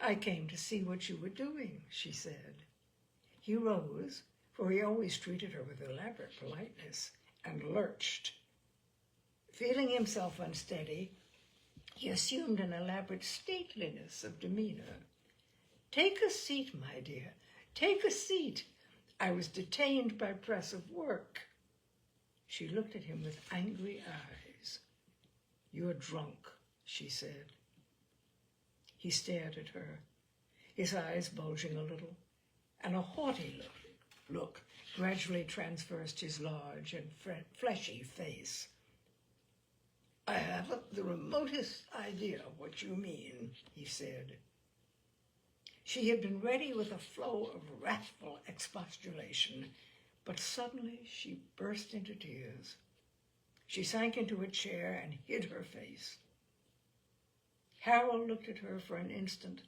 "I came to see what you were doing," she said. He rose, for he always treated her with elaborate politeness, and lurched. Feeling himself unsteady, he assumed an elaborate stateliness of demeanor. "Take a seat, my dear. Take a seat. I was detained by press of work." She looked at him with angry eyes. "You're drunk," she said. He stared at her, his eyes bulging a little, and a haughty look gradually traversed his large and fleshy face. "I haven't the remotest idea what you mean," he said. She had been ready with a flow of wrathful expostulation, but suddenly she burst into tears. She sank into a chair and hid her face. Harold looked at her for an instant.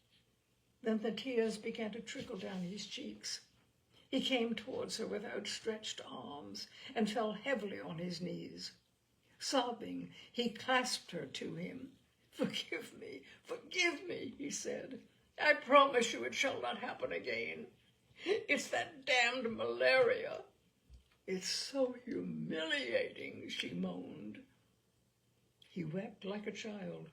Then the tears began to trickle down his cheeks. He came towards her with outstretched arms and fell heavily on his knees. Sobbing, he clasped her to him. Forgive me, he said. "I promise you it shall not happen again. It's that damned malaria." "It's so humiliating," she moaned. He wept like a child.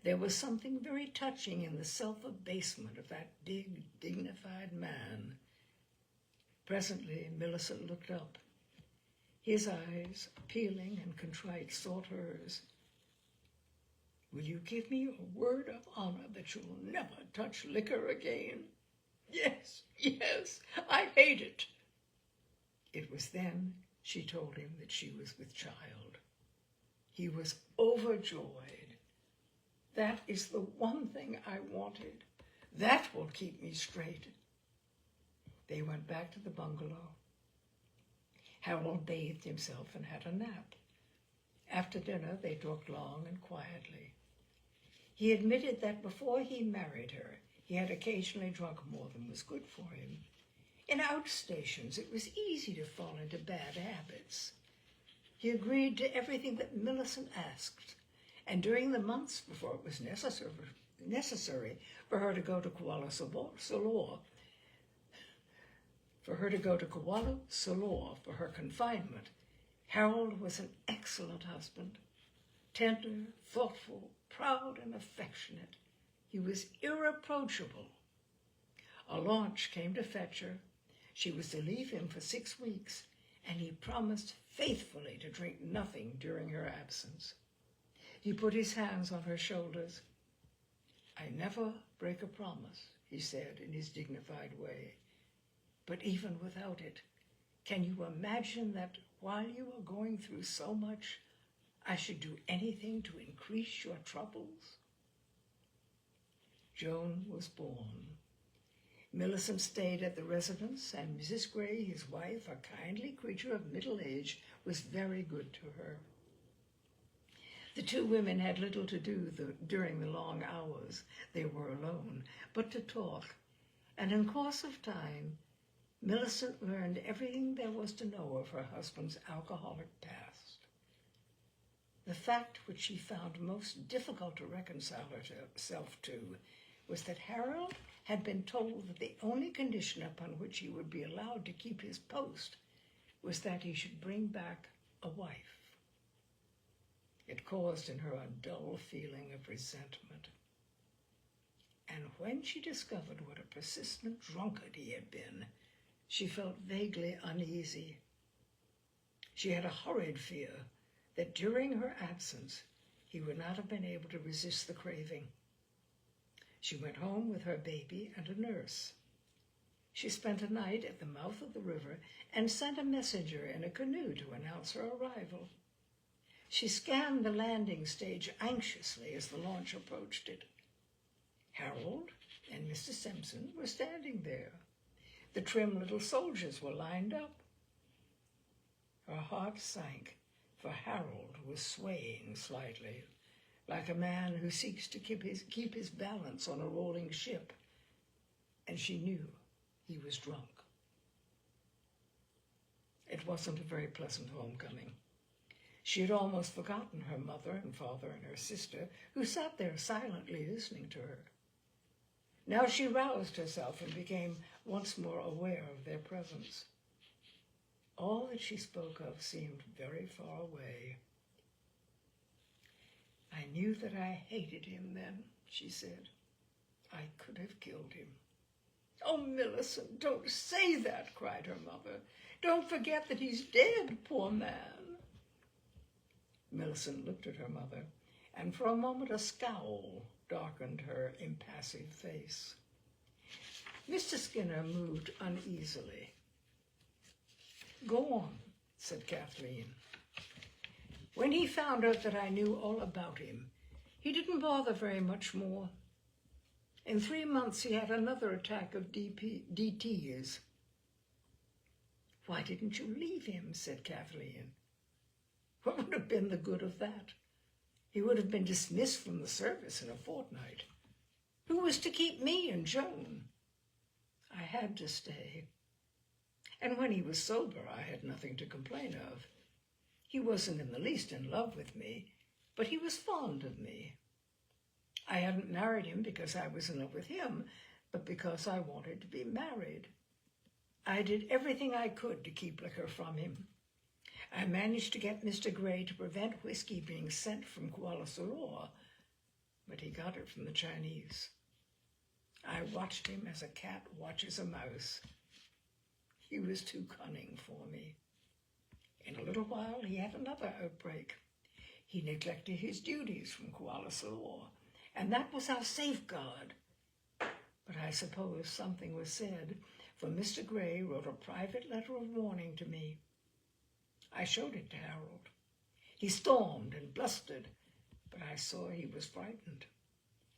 There was something very touching in the self-abasement of that big, dignified man. Presently, Millicent looked up. His eyes, appealing and contrite, sought hers. "Will you give me your word of honor that you'll never touch liquor again?" Yes, I hate it." It was then she told him that she was with child. He was overjoyed. "That is the one thing I wanted. That will keep me straight." They went back to the bungalow. Harold bathed himself and had a nap. After dinner, they talked long and quietly. He admitted that before he married her, he had occasionally drunk more than was good for him. In outstations, it was easy to fall into bad habits. He agreed to everything that Millicent asked, and during the months before it was necessary for her to go to Kuala Solor for her confinement, Harold was an excellent husband, tender, thoughtful, proud, and affectionate. He was irreproachable. A launch came to fetch her. She was to leave him for 6 weeks, and he promised faithfully to drink nothing during her absence. He put his hands on her shoulders. "I never break a promise," he said in his dignified way. "But even without it, can you imagine that while you are going through so much, I should do anything to increase your troubles?" Joan was born. Millicent stayed at the residence, and Mrs. Gray, his wife, a kindly creature of middle age, was very good to her. The 2 women had little to do during the long hours they were alone, but to talk, and in course of time, Millicent learned everything there was to know of her husband's alcoholic past. The fact which she found most difficult to reconcile herself to was that Harold had been told that the only condition upon which he would be allowed to keep his post was that he should bring back a wife. It caused in her a dull feeling of resentment. And when she discovered what a persistent drunkard he had been, she felt vaguely uneasy. She had a horrid fear that during her absence he would not have been able to resist the craving. She went home with her baby and a nurse. She spent a night at the mouth of the river and sent a messenger in a canoe to announce her arrival. She scanned the landing stage anxiously as the launch approached it. Harold and Mr. Simpson were standing there. The trim little soldiers were lined up. Her heart sank, for Harold was swaying slightly, like a man who seeks to keep his balance on a rolling ship, and she knew he was drunk. It wasn't a very pleasant homecoming. She had almost forgotten her mother and father and her sister, who sat there silently listening to her. Now she roused herself and became once more aware of their presence. All that she spoke of seemed very far away. "I knew that I hated him then," she said. "I could have killed him." "Oh, Millicent, don't say that," cried her mother. "Don't forget that he's dead, poor man." Millicent looked at her mother, and for a moment a scowl darkened her impassive face. Mr. Skinner moved uneasily. "Go on," said Kathleen. "When he found out that I knew all about him, he didn't bother very much more. In 3 months he had another attack of DTs. "Why didn't you leave him?" said Kathleen. "What would have been the good of that? He would have been dismissed from the service in a fortnight. Who was to keep me and Joan? I had to stay. And when he was sober, I had nothing to complain of. He wasn't in the least in love with me, but he was fond of me. I hadn't married him because I was in love with him, but because I wanted to be married. I did everything I could to keep liquor from him. I managed to get Mr. Gray to prevent whiskey being sent from Kuala Lumpur, but he got it from the Chinese. I watched him as a cat watches a mouse. He was too cunning for me. In a little while, he had another outbreak. He neglected his duties from Kuala Lumpur, and that was our safeguard. But I suppose something was said, for Mr. Gray wrote a private letter of warning to me. I showed it to Harold. He stormed and blustered, but I saw he was frightened,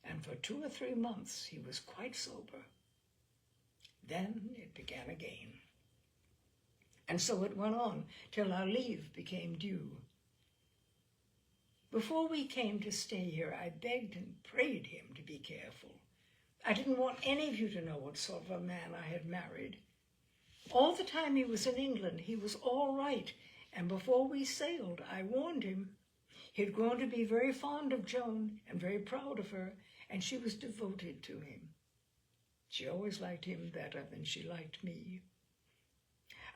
and for 2 or 3 months he was quite sober. Then it began again. And so it went on till our leave became due. Before we came to stay here, I begged and prayed him to be careful. I didn't want any of you to know what sort of a man I had married. All the time he was in England, he was all right, and before we sailed, I warned him. He'd grown to be very fond of Joan and very proud of her, and she was devoted to him. She always liked him better than she liked me.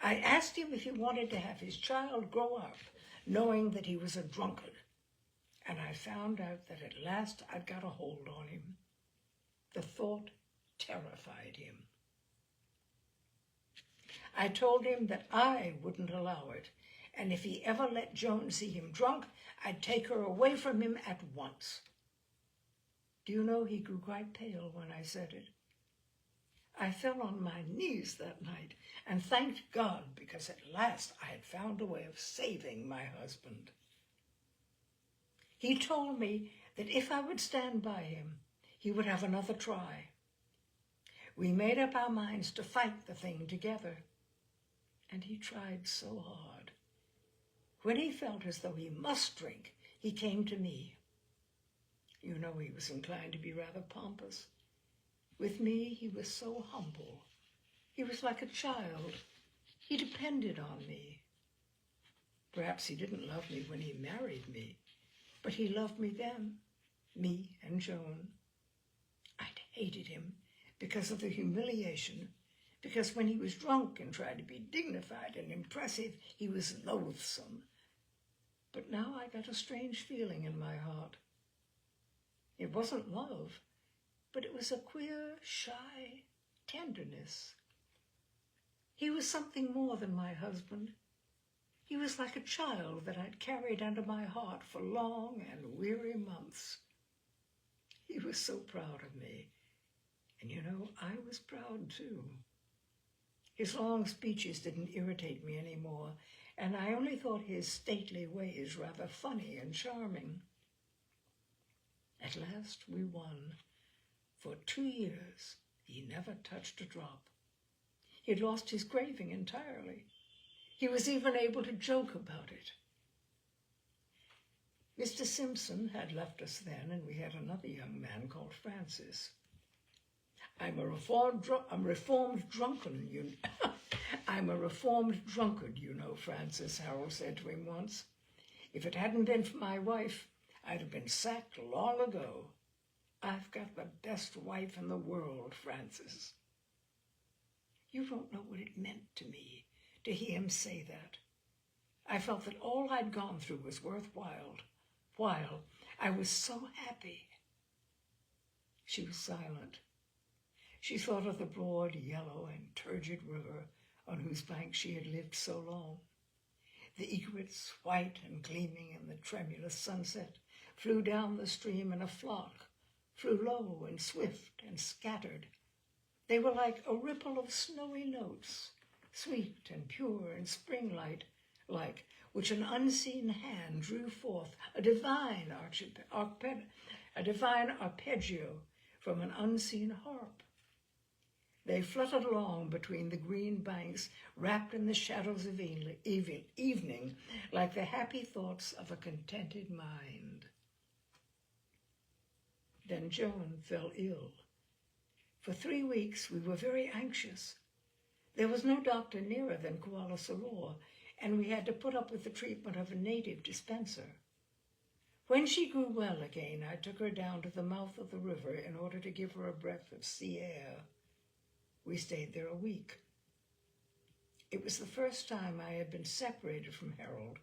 I asked him if he wanted to have his child grow up knowing that he was a drunkard, and I found out that at last I'd got a hold on him. The thought terrified him. I told him that I wouldn't allow it, and if he ever let Joan see him drunk, I'd take her away from him at once. Do you know, he grew quite pale when I said it. I fell on my knees that night and thanked God because at last I had found a way of saving my husband. He told me that if I would stand by him, he would have another try. We made up our minds to fight the thing together, and he tried so hard. When he felt as though he must drink, he came to me. You know, he was inclined to be rather pompous. With me, he was so humble. He was like a child. He depended on me. Perhaps he didn't love me when he married me, but he loved me then, me and Joan. I'd hated him because of the humiliation, because when he was drunk and tried to be dignified and impressive, he was loathsome. But now I got a strange feeling in my heart. It wasn't love, but it was a queer, shy tenderness. He was something more than my husband. He was like a child that I'd carried under my heart for long and weary months. He was so proud of me, and you know, I was proud too. His long speeches didn't irritate me anymore, and I only thought his stately ways rather funny and charming. At last we won. For 2 years, he never touched a drop. He had lost his craving entirely. He was even able to joke about it. Mr. Simpson had left us then, and we had another young man called Francis. I'm a reformed drunkard, you know, Francis, Harold said to him once. If it hadn't been for my wife, I'd have been sacked long ago. I've got the best wife in the world, Francis. You don't know what it meant to me to hear him say that. I felt that all I'd gone through was worthwhile, while I was so happy. She was silent. She thought of the broad, yellow, and turgid river on whose bank she had lived so long. The egrets, white and gleaming in the tremulous sunset, flew down the stream in a flock, flew low and swift and scattered. They were like a ripple of snowy notes, sweet and pure and spring-like, which an unseen hand drew forth, a divine arpeggio from an unseen harp. They fluttered along between the green banks, wrapped in the shadows of evening, like the happy thoughts of a contented mind. Then Joan fell ill. For 3 weeks we were very anxious. There was no doctor nearer than Kuala Salor, and we had to put up with the treatment of a native dispenser. When she grew well again, I took her down to the mouth of the river in order to give her a breath of sea air. We stayed there a week. It was the first time I had been separated from Harold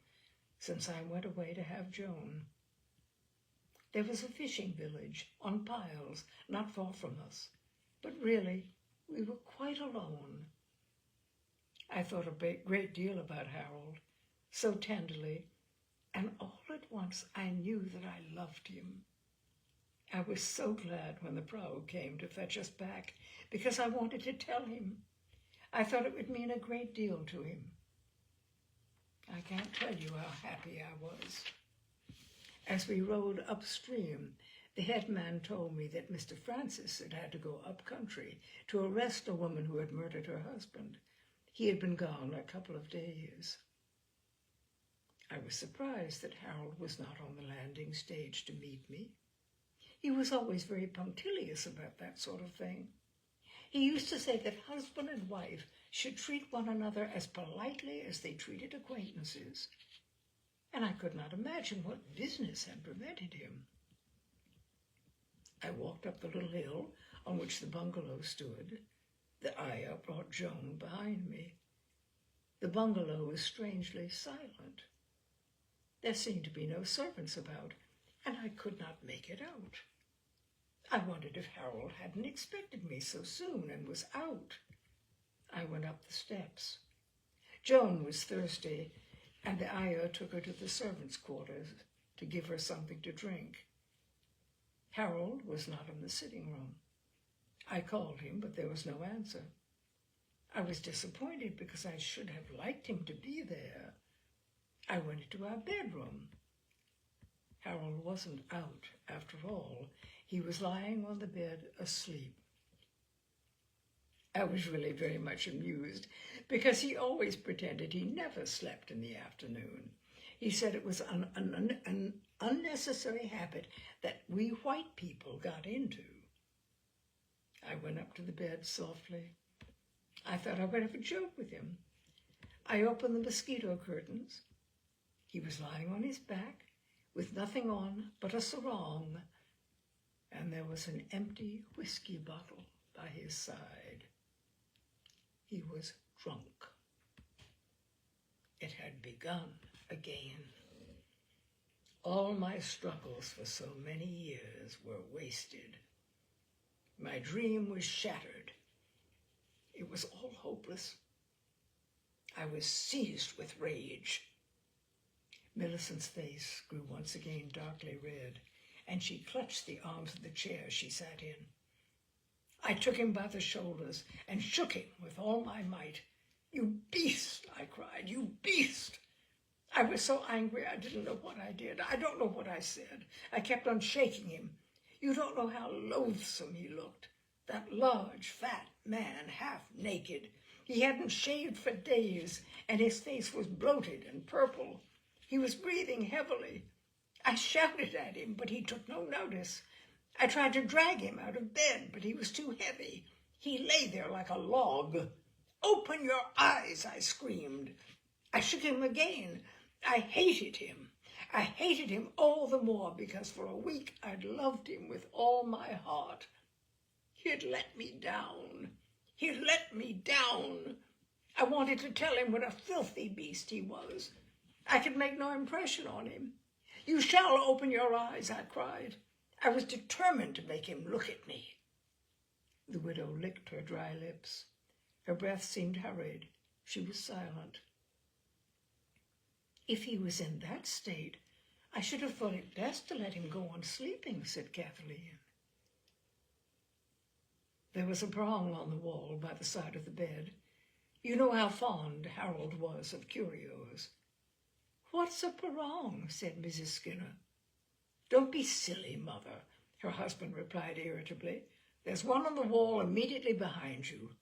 since I went away to have Joan. There was a fishing village on piles not far from us, but really we were quite alone. I thought a great deal about Harold, so tenderly, and all at once I knew that I loved him. I was so glad when the prau came to fetch us back, because I wanted to tell him. I thought it would mean a great deal to him. I can't tell you how happy I was. As we rowed upstream, the headman told me that Mr. Francis had to go up country to arrest a woman who had murdered her husband. He had been gone a couple of days. I was surprised that Harold was not on the landing stage to meet me. He was always very punctilious about that sort of thing. He used to say that husband and wife should treat one another as politely as they treated acquaintances, and I could not imagine what business had prevented him. I walked up the little hill on which the bungalow stood. The ayah brought Joan behind me. The bungalow was strangely silent. There seemed to be no servants about, and I could not make it out. I wondered if Harold hadn't expected me so soon and was out. I went up the steps. Joan was thirsty, and the ayah took her to the servants' quarters to give her something to drink. Harold was not in the sitting room. I called him, but there was no answer. I was disappointed because I should have liked him to be there. I went into our bedroom. Harold wasn't out after all. He was lying on the bed asleep. I was really very much amused because he always pretended he never slept in the afternoon. He said it was an unnecessary habit that we white people got into. I went up to the bed softly. I thought I would have a joke with him. I opened the mosquito curtains. He was lying on his back with nothing on but a sarong, and there was an empty whiskey bottle by his side. He was drunk. It had begun again. All my struggles for so many years were wasted. My dream was shattered. It was all hopeless. I was seized with rage. Millicent's face grew once again darkly red, and she clutched the arms of the chair she sat in. I took him by the shoulders and shook him with all my might. "You beast!" I cried. "You beast!" I was so angry I didn't know what I did. I don't know what I said. I kept on shaking him. You don't know how loathsome he looked. That large, fat man, half naked. He hadn't shaved for days, and his face was bloated and purple. He was breathing heavily. I shouted at him, but he took no notice. I tried to drag him out of bed, but he was too heavy. He lay there like a log. "Open your eyes," I screamed. I shook him again. I hated him. I hated him all the more because for a week I'd loved him with all my heart. He'd let me down. He'd let me down. I wanted to tell him what a filthy beast he was. I could make no impression on him. "You shall open your eyes," I cried. I was determined to make him look at me. The widow licked her dry lips. Her breath seemed hurried. She was silent. "If he was in that state, I should have thought it best to let him go on sleeping," said Kathleen. There was a prong on the wall by the side of the bed. You know how fond Harold was of curios. "What's a prong?" said Mrs. Skinner. "Don't be silly, Mother," her husband replied irritably. "There's one on the wall immediately behind you."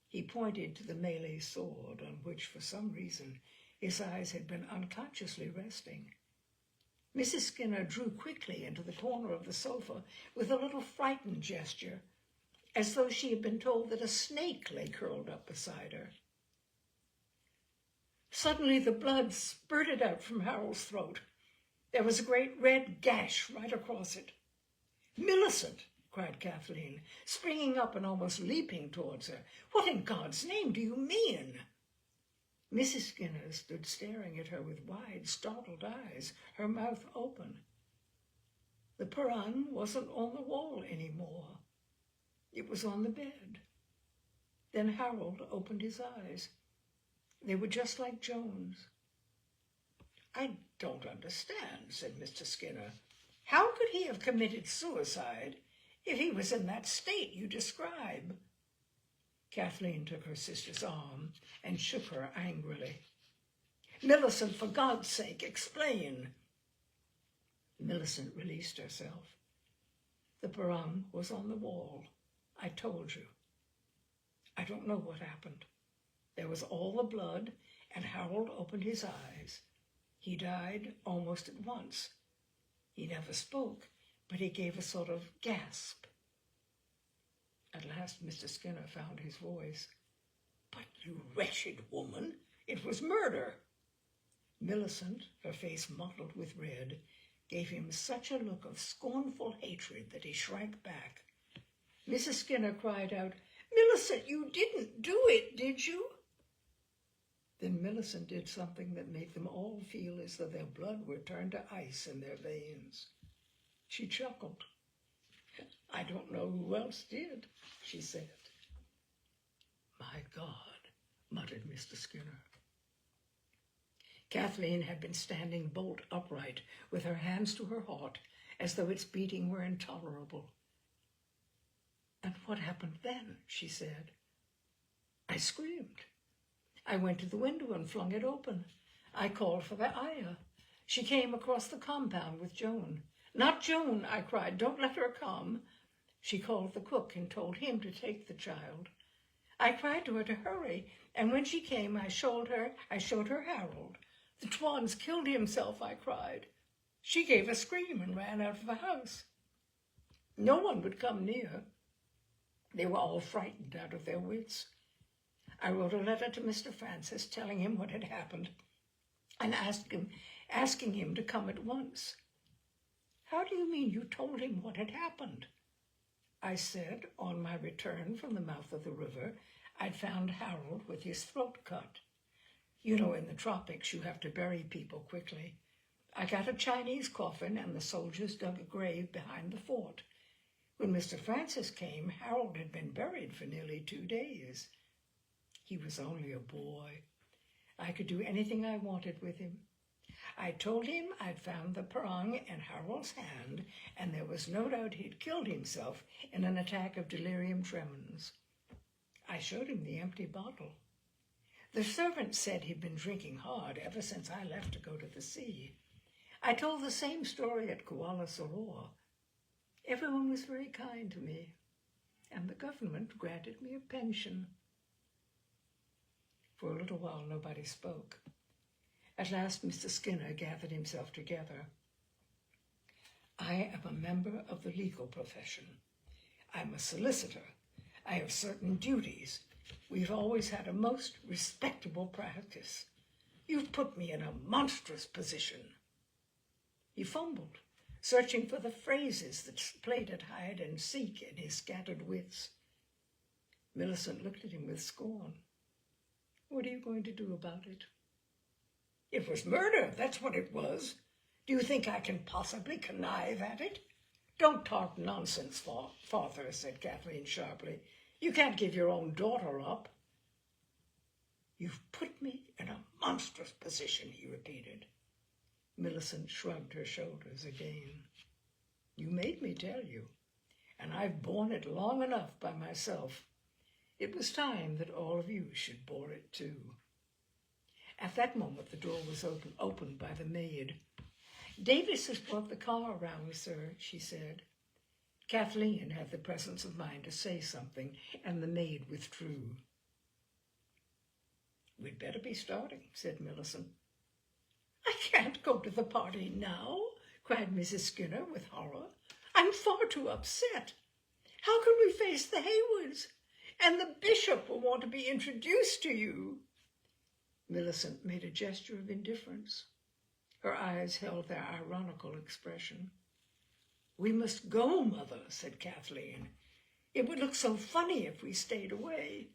He pointed to the Malay sword on which, for some reason, his eyes had been unconsciously resting. Mrs. Skinner drew quickly into the corner of the sofa with a little frightened gesture, as though she had been told that a snake lay curled up beside her. Suddenly the blood spurted out from Harold's throat. There was a great red gash right across it. "Millicent!" cried Kathleen, springing up and almost leaping towards her. "What in God's name do you mean?" Mrs. Skinner stood staring at her with wide, startled eyes, her mouth open. The Quran wasn't on the wall anymore. It was on the bed. Then Harold opened his eyes. They were just like Joan's. "I don't understand," said Mr. Skinner. "How could he have committed suicide if he was in that state you describe?" Kathleen took her sister's arm and shook her angrily. "Millicent, for God's sake, explain." Millicent released herself. "The Quran was on the wall. I told you. I don't know what happened. There was all the blood, and Harold opened his eyes. He died almost at once. He never spoke, but he gave a sort of gasp." At last Mr. Skinner found his voice. "But you wretched woman, it was murder." Millicent, her face mottled with red, gave him such a look of scornful hatred that he shrank back. Mrs. Skinner cried out, "Millicent, you didn't do it, did you?" Then Millicent did something that made them all feel as though their blood were turned to ice in their veins. She chuckled. "I don't know who else did," she said. "My God," muttered Mr. Skinner. Kathleen had been standing bolt upright with her hands to her heart, as though its beating were intolerable. "And what happened then?" she said. "I screamed. I went to the window and flung it open. I called for the ayah. She came across the compound with Joan. 'Not Joan,' I cried. 'Don't let her come.' She called the cook and told him to take the child. I cried to her to hurry, and when she came, I showed her Harold. 'The Twan's killed himself,' I cried. She gave a scream and ran out of the house. No one would come near. They were all frightened out of their wits. I wrote a letter to Mr. Francis telling him what had happened and asking him to come at once." "How do you mean you told him what had happened?" "I said, on my return from the mouth of the river, I'd found Harold with his throat cut. You know, in the tropics, you have to bury people quickly. I got a Chinese coffin, and the soldiers dug a grave behind the fort. When Mr. Francis came, Harold had been buried for nearly 2 days. He was only a boy. I could do anything I wanted with him. I told him I'd found the parang in Harold's hand, and there was no doubt he'd killed himself in an attack of delirium tremens. I showed him the empty bottle. The servant said he'd been drinking hard ever since I left to go to the sea. I told the same story at Kuala Soror. Everyone was very kind to me, and the government granted me a pension. For a little while, nobody spoke. At last, Mr. Skinner gathered himself together. I am a member of the legal profession. I'm a solicitor. I have certain duties. We've always had a most respectable practice. You've put me in a monstrous position. He fumbled, searching for the phrases that played at hide and seek in his scattered wits. Millicent looked at him with scorn. What are you going to do about it? It was murder, that's what it was. Do you think I can possibly connive at it? Don't talk nonsense, Father, said Kathleen sharply. You can't give your own daughter up. You've put me in a monstrous position, he repeated. Millicent shrugged her shoulders again. You made me tell you, and I've borne it long enough by myself. It was time that all of you should bore it too. At that moment, the door was opened by the maid. Davis has brought the car around, sir, she said. Kathleen had the presence of mind to say something, and the maid withdrew. We'd better be starting, said Millicent. I can't go to the party now, cried Mrs. Skinner with horror. I'm far too upset. How can we face the Haywards? And the bishop will want to be introduced to you. Millicent made a gesture of indifference. Her eyes held their ironical expression. We must go, Mother, said Kathleen. It would look so funny if we stayed away.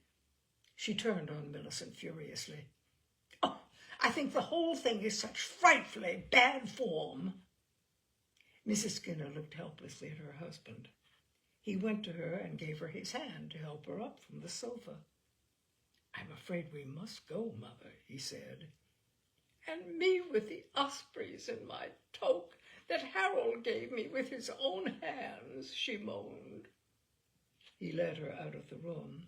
She turned on Millicent furiously. Oh, I think the whole thing is such frightfully bad form. Mrs. Skinner looked helplessly at her husband. He went to her and gave her his hand to help her up from the sofa. I'm afraid we must go, Mother, he said. And me with the ospreys in my toque that Harold gave me with his own hands, she moaned. He led her out of the room.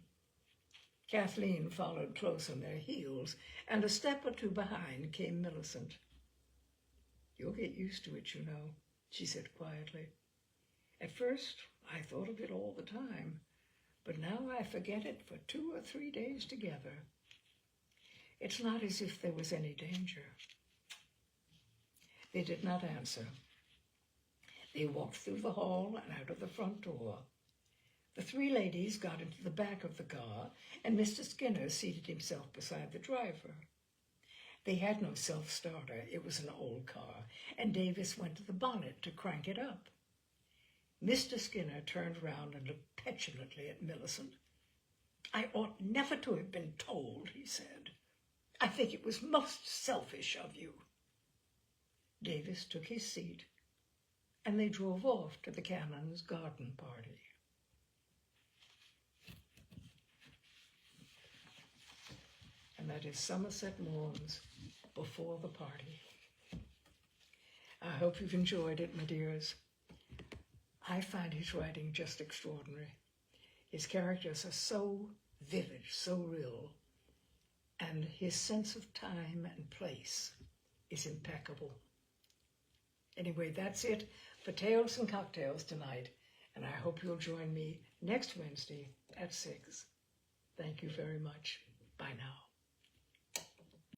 Kathleen followed close on their heels, and a step or two behind came Millicent. You'll get used to it, you know, she said quietly. At first, I thought of it all the time, but now I forget it for 2 or 3 days together. It's not as if there was any danger. They did not answer. They walked through the hall and out of the front door. The 3 ladies got into the back of the car, and Mr. Skinner seated himself beside the driver. They had no self-starter. It was an old car, and Davis went to the bonnet to crank it up. Mr. Skinner turned round and looked petulantly at Millicent. I ought never to have been told, he said. I think it was most selfish of you. Davis took his seat, and they drove off to the Cannons' garden party. And that is Somerset Maugham's Before the Party. I hope you've enjoyed it, my dears. I find his writing just extraordinary. His characters are so vivid, so real, and his sense of time and place is impeccable. Anyway, that's it for Tales and Cocktails tonight, and I hope you'll join me next Wednesday at 6. Thank you very much. Bye now.